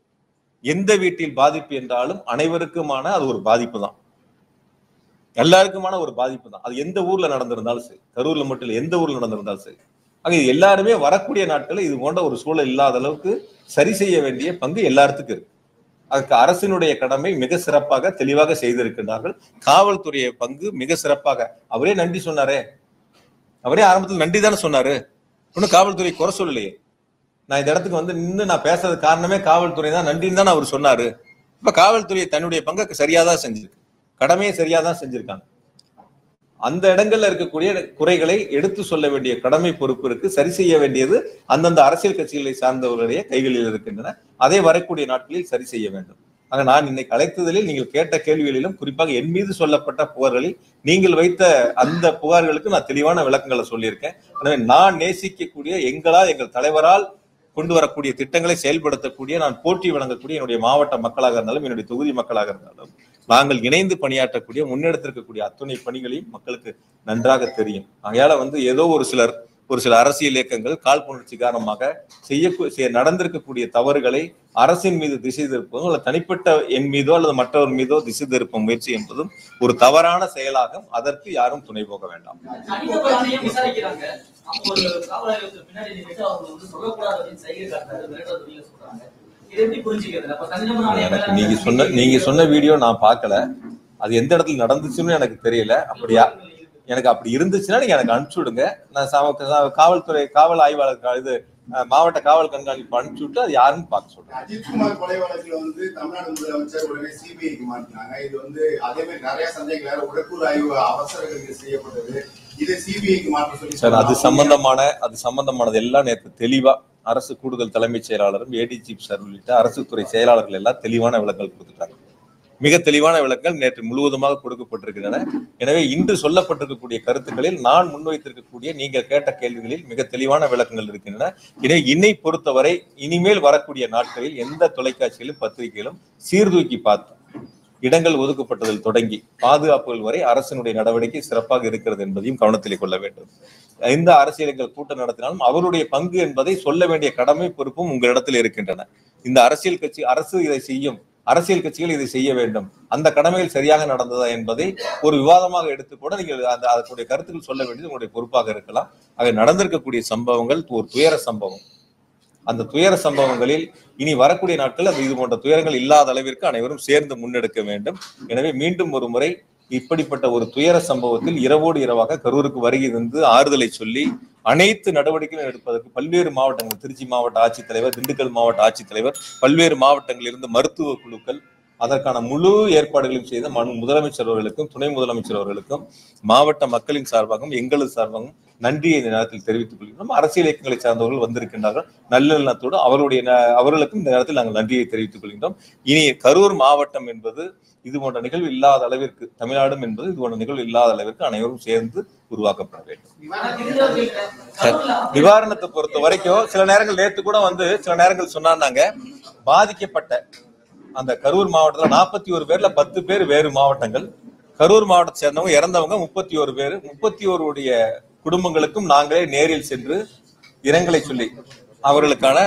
எந்த வீட்டில் பாதிப்பு என்றாலும் அனைவருக்குமான அது ஒரு பாதிப்பு தான், எல்லாருக்குமான ஒரு பாதிப்பு தான். அது எந்த ஊர்ல நடந்திருந்தாலும் சரி, கரூர்ல மட்டும் இல்லை, எந்த ஊர்ல நடந்திருந்தாலும் சரி. ஆக இது எல்லாருமே வரக்கூடிய நாட்களில் இது போன்ற ஒரு சூழல் இல்லாத அளவுக்கு சரி செய்ய வேண்டிய பங்கு எல்லாத்துக்கும் இருக்கு. அதுக்கு அரசினுடைய கடமை மிக சிறப்பாக தெளிவாக செய்திருக்கின்றார்கள். காவல்துறைய பங்கு மிக சிறப்பாக, அவரே நன்றி சொன்னாரே, அவரே ஆரம்பத்தில் நன்றி தானே சொன்னாரு, ஒன்னும் காவல்துறை குறை சொல்லலையே. நான் இந்த இடத்துக்கு நின்று நான் பேசுறது காரணமே காவல்துறை தான், நன்றின்னு தான் அவர் சொன்னாரு. இப்ப காவல்துறை தன்னுடைய பங்கை சரியாதான் செஞ்சிருக்கு, கடமையை சரியாதான் செஞ்சிருக்காங்க. அந்த இடங்கள்ல இருக்கக்கூடிய குறைகளை எடுத்து சொல்ல வேண்டிய கடமை பொறுப்பு இருக்கு, சரி செய்ய வேண்டியது அந்தந்த அரசியல் கட்சிகளை சார்ந்தவர்களுடைய கைகளில் இருக்கின்றன. அதை வரக்கூடிய நாட்களில் சரி செய்ய வேண்டும். ஆக நான் இன்னைக்கு அழைத்ததில் நீங்கள் கேட்ட கேள்விகளிலும், குறிப்பாக என் மீது சொல்லப்பட்ட புகார்களில் நீங்கள் வைத்த அந்த புகார்களுக்கு நான் தெளிவான விளக்கங்களை சொல்லியிருக்கேன். எனவே நான் நேசிக்கக்கூடிய, எங்கள் தலைவரால் கொண்டு வரக்கூடிய திட்டங்களை செயல்படுத்தக்கூடிய, நான் போற்றி வழங்கக்கூடிய என்னுடைய மாவட்ட மக்களாக இருந்தாலும், என்னுடைய தொகுதி மக்களாக இருந்தாலும், நாங்கள் இணைந்து பணியாற்றக்கூடிய, முன்னெடுத்திருக்கக்கூடிய அத்துணை பணிகளையும் மக்களுக்கு நன்றாக தெரியும். ஆகையால ஏதோ ஒரு சில அரசியல் இயக்கங்கள் காழ்ப்புணர்ச்சி காரணமாக நடந்திருக்கக்கூடிய தவறுகளை அரசின் மீது திசை திருப்பதும், அல்லது தனிப்பட்ட என் மீதோ அல்லது மற்றவர் மீதோ திசை திருப்ப முயற்சி என்பதும் ஒரு தவறான செயலாகும். அதற்கு யாரும் துணை போக வேண்டாம். நீங்க சொன்ன வீடியோ நான் பார்க்கல, அது எந்த இடத்துல நடந்துச்சுன்னு எனக்கு தெரியல. அப்படியா, எனக்கு அப்படி இருந்துச்சுன்னா நீங்க எனக்கு அனுப்பிச்சு விடுங்க. நான் காவல்துறை காவல் ஆய்வாளர் இது மாவட்ட காவல் கண்காணிப்பு அனுப்பிச்சு விட்டு அது யாருன்னு பார்க்க சொல்றேன். அஜித்குமார் கொலை வழக்குல தமிழ்நாடு முதலமைச்சர் உடனே சிபிஐக்கு மாற்றினாங்க. இது அதே மாதிரி நிறைய சந்தேகங்கள், உடற்கூறு ஆய்வு அவசரங்கள் செய்யப்பட்டது, இதை சிபிஐக்கு மாற்ற சொல்லி சார், அது சம்பந்தமானது எல்லாம் நேற்று தெளிவா அரசு கூடுதல் தலைமைச் செயலாளரும் ஏடிஜிபி சார் உள்ளிட்ட அரசு துறை செயலாளர்கள் எல்லாம் தெளிவான விளக்கங்கள் கொடுத்துட்டாங்க. மிக தெளிவான விளக்கங்கள் நேற்று முழுவதுமாக கொடுக்கப்பட்டிருக்கின்றன. எனவே இன்று சொல்லப்பட்டிருக்கக்கூடிய கருத்துக்களில் நான் முன்வைத்திருக்கக்கூடிய நீங்கள் கேட்ட கேள்விகளில் மிக தெளிவான விளக்கங்கள் இருக்கின்றன. எனவே என்னை பொறுத்தவரை இனிமேல் வரக்கூடிய நாட்களில் எந்த தொலைக்காட்சியிலும் பத்திரிகையிலும் சீர்தூக்கி பார்த்து இடங்கள் ஒதுக்கப்பட்டதில் தொடங்கி பாதுகாப்புகள் வரை அரசினுடைய நடவடிக்கை சிறப்பாக இருக்கிறது என்பதையும் கவனத்திலே கொள்ள வேண்டும். எந்த அரசியல்கள் கூட்டம் நடத்தினாலும் அவருடைய பங்கு என்பதை சொல்ல வேண்டிய கடமை பொறுப்பும் உங்களிடத்தில் இருக்கின்றன. இந்த அரசு இதை செய்யும், அரசியல் கட்சிகள் இதை செய்ய வேண்டும், அந்த கடமைகள் சரியாக நடந்ததா என்பதை ஒரு விவாதமாக எடுத்துக்கூட நீங்கள் அதனுடைய கருத்துக்கள் சொல்ல வேண்டியது உங்களுடைய பொறுப்பாக இருக்கலாம். ஆக நடந்திருக்கக்கூடிய சம்பவங்கள் ஒரு துயர சம்பவம். அந்த துயர சம்பவங்களில் இனி வரக்கூடிய நாட்கள் அது இது போன்ற துயரங்கள் இல்லாத அளவிற்கு அனைவரும் சேர்ந்து முன்னெடுக்க வேண்டும். எனவே மீண்டும் ஒரு முறை இப்படிப்பட்ட ஒரு துயர சம்பவத்தில் இரவோடு இரவாக கரூருக்கு வருகை தந்து ஆறுதலை சொல்லி அனைத்து நடவடிக்கைகளும் எடுப்பதற்கு பல்வேறு மாவட்டங்கள், திருச்சி மாவட்ட ஆட்சித்தலைவர், திண்டுக்கல் மாவட்ட ஆட்சித்தலைவர், பல்வேறு மாவட்டங்களிலிருந்து மருத்துவ குழுக்கள் அதற்கான முழு ஏற்பாடுகளையும் செய்த முதலமைச்சர் அவர்களுக்கும் துணை முதலமைச்சர் அவர்களுக்கும் மாவட்ட மக்களின் சார்பாகவும் எங்களது சார்பாகவும் நன்றியை இந்த நேரத்தில் தெரிவித்துக் கொள்கிறோம். அரசியல் இயக்கங்களை சார்ந்தவர்கள் வந்திருக்கின்றார்கள், நல்லெண்ணத்தோடு அவர்களுக்கும் இந்த நேரத்தில் நாங்கள் நன்றியை தெரிவித்துக் கொள்கின்றோம். இனி கரூர் மாவட்டம் என்பது இது போன்ற நிகழ்வு இல்லாத அளவிற்கு, தமிழ்நாடும் என்பது இது போன்ற நிகழ்வு இல்லாத அளவிற்கு அனைவரும் சேர்ந்து உருவாக்கப்பட வேண்டும். நிவாரணத்தை பொறுத்த வரைக்கும் சில நேரங்கள் நேற்று கூட சில நேரங்கள் சொன்னாங்க, பாதிக்கப்பட்ட அந்த கரூர் மாவட்டத்துல 41 பேர்ல 10 பேர் வேறு மாவட்டங்கள், கரூர் மாவட்டத்தை சேர்ந்தவங்க இறந்தவங்க 31 பேர். 31 குடும்பங்களுக்கும் நாங்களே நேரில் சென்று இரங்கலை சொல்லி அவர்களுக்கான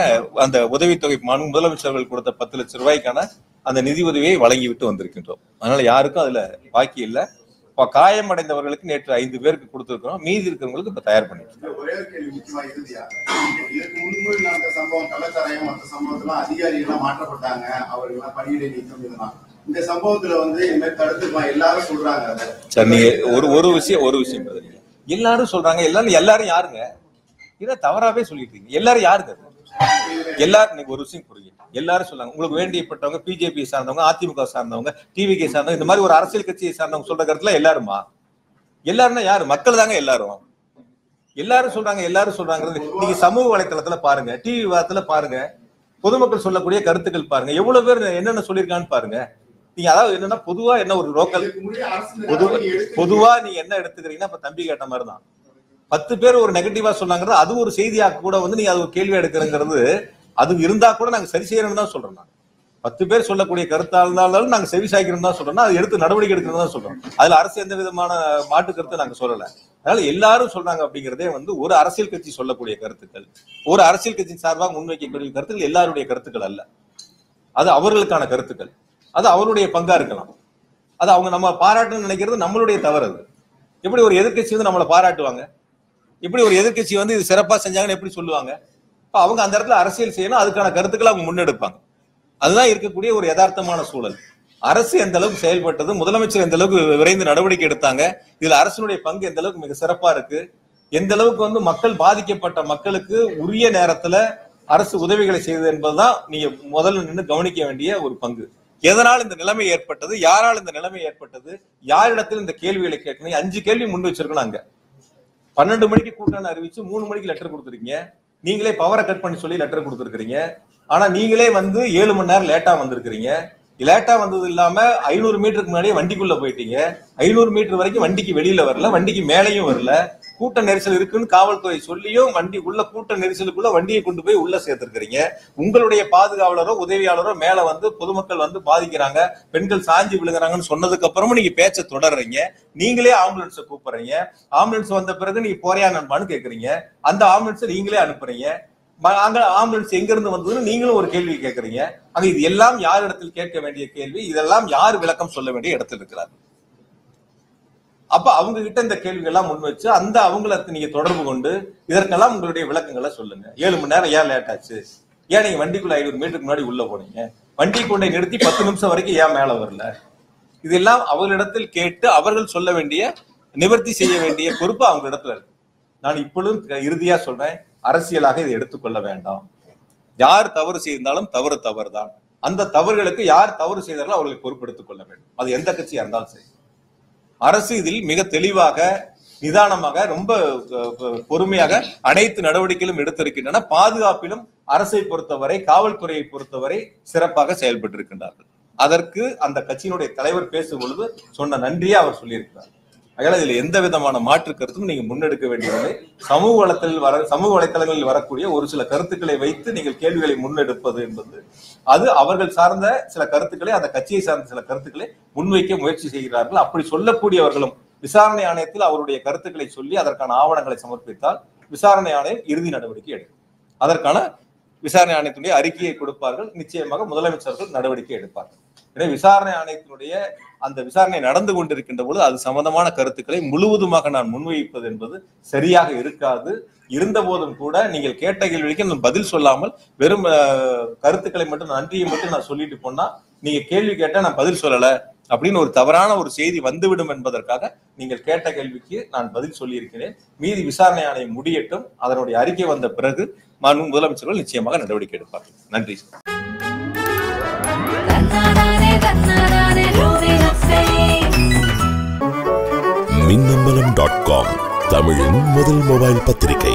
அந்த உதவித்தொகை முதலமைச்சர்கள் கொடுத்த 10 லட்சம் ரூபாய்க்கான அந்த நிதி உதவியை வழங்கிவிட்டு வந்திருக்கின்றோம். அதனால யாருக்கும் அதுல பாக்கி இல்லை. இப்ப காயமடைந்தவர்களுக்கு நேற்று 5 பேருக்கு கொடுத்திருக்கிறோம். மீதி இருக்கிறவங்களுக்கு இப்ப தயார் பண்ணிருக்கோம். ஒரே ஒரு கேள்வி முக்கியமா இறுதியா, இதற்கு முன்பு நடந்த சம்பவம் கள்ளச்சாராயம் மற்ற சம்பவத்துல அதிகாரிகள் மாற்றப்பட்டாங்க, அவர்கள் பணியிடை நீக்கம் இதெல்லாம். இந்த சம்பவத்துல இந்த தடுத்துக்கலாம் எல்லாரும் சொல்றாங்க. சரி, நீங்க ஒரு விஷயம் எல்லாரும் சொல்றாங்க. எல்லாரும் யாருங்க? இதை தவறாவே சொல்லிட்டு இருக்கீங்க. எல்லாரும் யாருங்க? எல்லாரும் நீங்க ஒரு விஷயம் புரியுங்க. எல்லாரும் சொல்றாங்க உங்களுக்கு வேண்டியப்பட்டவங்க பிஜேபி சார்ந்தவங்க, அதிமுக சார்ந்தவங்க, டிவிகே சார்ந்தவங்க, இந்த மாதிரி ஒரு அரசியல் கட்சியை சார்ந்தவங்க சொல்ற கருத்துல எல்லாருமா? எல்லாருன்னா யாரு? மக்கள் தாங்க எல்லாரும். எல்லாரும் சொல்றாங்க. நீங்க சமூக வலைத்தளத்துல பாருங்க, டிவி விவாதத்துல பாருங்க, பொதுமக்கள் சொல்லக்கூடிய கருத்துக்கள் பாருங்க, எவ்வளவு பேர் என்னென்ன சொல்லியிருக்கான்னு பாருங்க. நீங்க அதாவது என்னன்னா பொதுவா என்ன ஒரு லோக்கல் பொதுவா நீங்க என்ன எடுத்துக்கிறீங்கன்னா இப்ப தம்பி கேட்ட மாதிரிதான் 10 பேர் ஒரு நெகட்டிவா சொன்னாங்கிறது அது ஒரு செய்தியாக கூட நீங்க அது ஒரு கேள்வி எடுக்கிறங்கிறது அது இருந்தா கூட நாங்க சரி செய்யணும்னு தான் சொல்றோம். 10 பேர் சொல்லக்கூடிய கருத்தா இருந்தாலும் நாங்க செவி சாய்க்கணும் தான் சொல்றோம். அது எடுத்து நடவடிக்கை எடுக்கணும் தான் சொல்றோம். அதுல அரசு எந்த விதமான மாற்று கருத்தை நாங்க சொல்லல. அதனால எல்லாரும் சொல்றாங்க அப்படிங்கிறதே ஒரு அரசியல் கட்சி சொல்லக்கூடிய கருத்துக்கள், ஒரு அரசியல் கட்சி சார்பாக முன்வைக்கக்கூடிய கருத்துக்கள் எல்லாருடைய கருத்துக்கள் அல்ல. அது அவர்களுக்கான கருத்துக்கள். அது அவருடைய பங்கா இருக்கலாம். அது அவங்க நம்ம பாராட்டணும்னு நினைக்கிறது நம்மளுடைய தவறு. அது எப்படி ஒரு எதிர்கட்சி நம்மளை பாராட்டுவாங்க? எப்படி ஒரு எதிர்கட்சி இது சிறப்பா செஞ்சாங்கன்னு எப்படி சொல்லுவாங்க? அவங்க அந்த இடத்துல அரசியல் செய்யணும், அதுக்கான கருத்துக்களை அவங்க முன்னெடுப்பாங்க. அதுதான் இருக்கக்கூடிய ஒரு யதார்த்தமான சூழல். அரசு எந்த அளவுக்கு செயல்பட்டது, முதலமைச்சர் எந்த அளவுக்கு விரைந்து நடவடிக்கை எடுத்தாங்க, இதுல அரசினுடைய பங்கு எந்த அளவுக்கு மிக சிறப்பா இருக்கு, எந்த அளவுக்கு மக்கள் பாதிக்கப்பட்ட மக்களுக்கு உரிய நேரத்துல அரசு உதவிகளை செய்தது என்பதுதான் நீங்க முதல்ல நின்று கவனிக்க வேண்டிய ஒரு பங்கு. எதனால் இந்த நிலைமை ஏற்பட்டது, யாரால் இந்த நிலைமை ஏற்பட்டது, யாரிடத்தில் இந்த கேள்விகளை கேட்கணும். 5 கேள்வி முன் வச்சிருக்கணும். அங்க 12 மணிக்கு கூட்டம் அறிவிச்சு 3 மணிக்கு லெட்டர் கொடுத்துருக்கீங்க. நீங்களே பவரை கட் பண்ணி சொல்லி லெட்டர் கொடுத்துருக்கீங்க. ஆனா நீங்களே 7 மணி நேரம் லேட்டா வந்திருக்கிறீங்க. லேட்டா வந்தது இல்லாம 500 மீட்டருக்கு முன்னாடியே வண்டிக்குள்ள போயிட்டீங்க. 500 மீட்டர் வரைக்கும் வண்டிக்கு வெளியில வரல, வண்டிக்கு மேலையும் வரல. கூட்ட நெரிசல் இருக்குன்னு காவல்துறை சொல்லியும் வண்டி உள்ள கூட்ட நெரிசலுக்குள்ள வண்டியை கொண்டு போய் உள்ள சேர்த்திருக்கிறீங்க. உங்களுடைய பாதுகாவலரோ உதவியாளரோ மேல பொதுமக்கள் பாதிக்கிறாங்க, பெண்கள் சாஞ்சி விழுகிறாங்கன்னு சொன்னதுக்கு அப்புறமும் நீங்க பேச்ச தொடர்றீங்க. நீங்களே ஆம்புலன்ஸை கூப்பிடுறீங்க. ஆம்புலன்ஸ் வந்த பிறகு நீங்க போறியா நண்பான்னு கேக்குறீங்க. அந்த ஆம்புலன்ஸை நீங்களே அனுப்புறீங்க. அங்க ஆம்புலன்ஸ் எங்க இருந்து வந்ததுன்னு நீங்களும் ஒரு கேள்வி கேட்கறீங்க. அங்க இது எல்லாம் யார் இடத்தில் கேட்க வேண்டிய கேள்வி, இதெல்லாம் யார் விளக்கம் சொல்ல வேண்டிய இடத்துல இருக்கிறார். அப்ப அவங்க கிட்ட இந்த கேள்விகள் எல்லாம் முன் வச்சு அந்த அவங்களை நீங்க தொடர்பு கொண்டு இதற்கெல்லாம் உங்களுடைய விளக்கங்களை சொல்லுங்க. 7 மணி நேரம் ஏன் லேட் ஆச்சு, ஏன் நீங்க வண்டிக்குள்ள 500 மீட்டருக்கு முன்னாடி உள்ள போனீங்க, வண்டி கொண்டை நிறுத்தி 10 நிமிஷம் வரைக்கும் ஏன் மேல வரல, இதெல்லாம் அவர்களிடத்தில் கேட்டு அவர்கள் சொல்ல வேண்டிய நிவர்த்தி செய்ய வேண்டிய பொறுப்பு அவங்க இடத்துல இருக்கு. நான் இப்பொழுதும் இறுதியா சொல்றேன், அரசியலாக இதை எடுத்துக்கொள்ள வேண்டாம். யார் தவறு செய்தாலும் தவறு தான். அந்த தவறுகளுக்கு யார் தவறு செய்தாலும் அவர்களை பொறுப்பெடுத்துக் கொள்ள வேண்டும். அது எந்த கட்சியா இருந்தாலும் சரி. அரசு இதில் மிக தெளிவாக நிதானமாக ரொம்ப பொறுமையாக அனைத்து நடவடிக்கைகளும் எடுத்திருக்கின்றன. பாதுகாப்பிலும் அரசை பொறுத்தவரை காவல்துறையை பொறுத்தவரை சிறப்பாக செயல்பட்டு இருக்கின்றார்கள். அதற்கு அந்த கட்சியினுடைய தலைவர் பேசும் பொழுது சொன்ன நன்றியை அவர் சொல்லியிருக்கிறார். அதனால இதுல எந்த விதமான மாற்று கருத்தும் நீங்க முன்னெடுக்க வேண்டியதில்லை. சமூக வலைத்தளங்களில் வரக்கூடிய ஒரு சில கருத்துக்களை வைத்து நீங்கள் கேள்விகளை முன்னெடுப்பது என்பது அது அவர்கள் சார்ந்த சில கருத்துக்களை, அந்த கட்சியை சார்ந்த சில கருத்துக்களை முன்வைக்க முயற்சி செய்கிறார்கள். அப்படி சொல்லக்கூடியவர்களும் விசாரணை ஆணையத்தில் அவருடைய கருத்துக்களை சொல்லி அதற்கான ஆவணங்களை சமர்ப்பித்தால் விசாரணை ஆணையம் இறுதி நடவடிக்கை எடுக்கும். அதற்கான விசாரணை ஆணையத்தினுடைய அறிக்கையை கொடுப்பார்கள். நிச்சயமாக முதலமைச்சர்கள் நடவடிக்கை எடுப்பார்கள். எனவே விசாரணை ஆணையத்தினுடைய அந்த விசாரணை நடந்து கொண்டிருக்கின்ற பொழுது அது சம்பந்தமான கருத்துக்களை முழுவதுமாக நான் முன்வைப்பது என்பது சரியாக இருக்காது. இருந்த போதும் கூட நீங்கள் கேட்ட கேள்விக்கு நான் பதில் சொல்லாமல் வெறும் கருத்துக்களை மட்டும் நன்றியை மட்டும் நான் சொல்லிட்டு போனா நீங்க கேள்வி கேட்டா நான் பதில் சொல்லல அப்படின்னு ஒரு தவறான ஒரு செய்தி வந்துவிடும் என்பதற்காக நீங்கள் கேட்ட கேள்விக்கு நான் பதில் சொல்லியிருக்கிறேன். மீதி விசாரணை ஆணையம் முடியட்டும். அதனுடைய அறிக்கை வந்த பிறகு முதலமைச்சர்கள் நிச்சயமாக நடவடிக்கை எடுப்பார்கள். நன்றி. மின்னம்பலம்.com தமிழின் முதல் மொபைல் பத்திரிகை.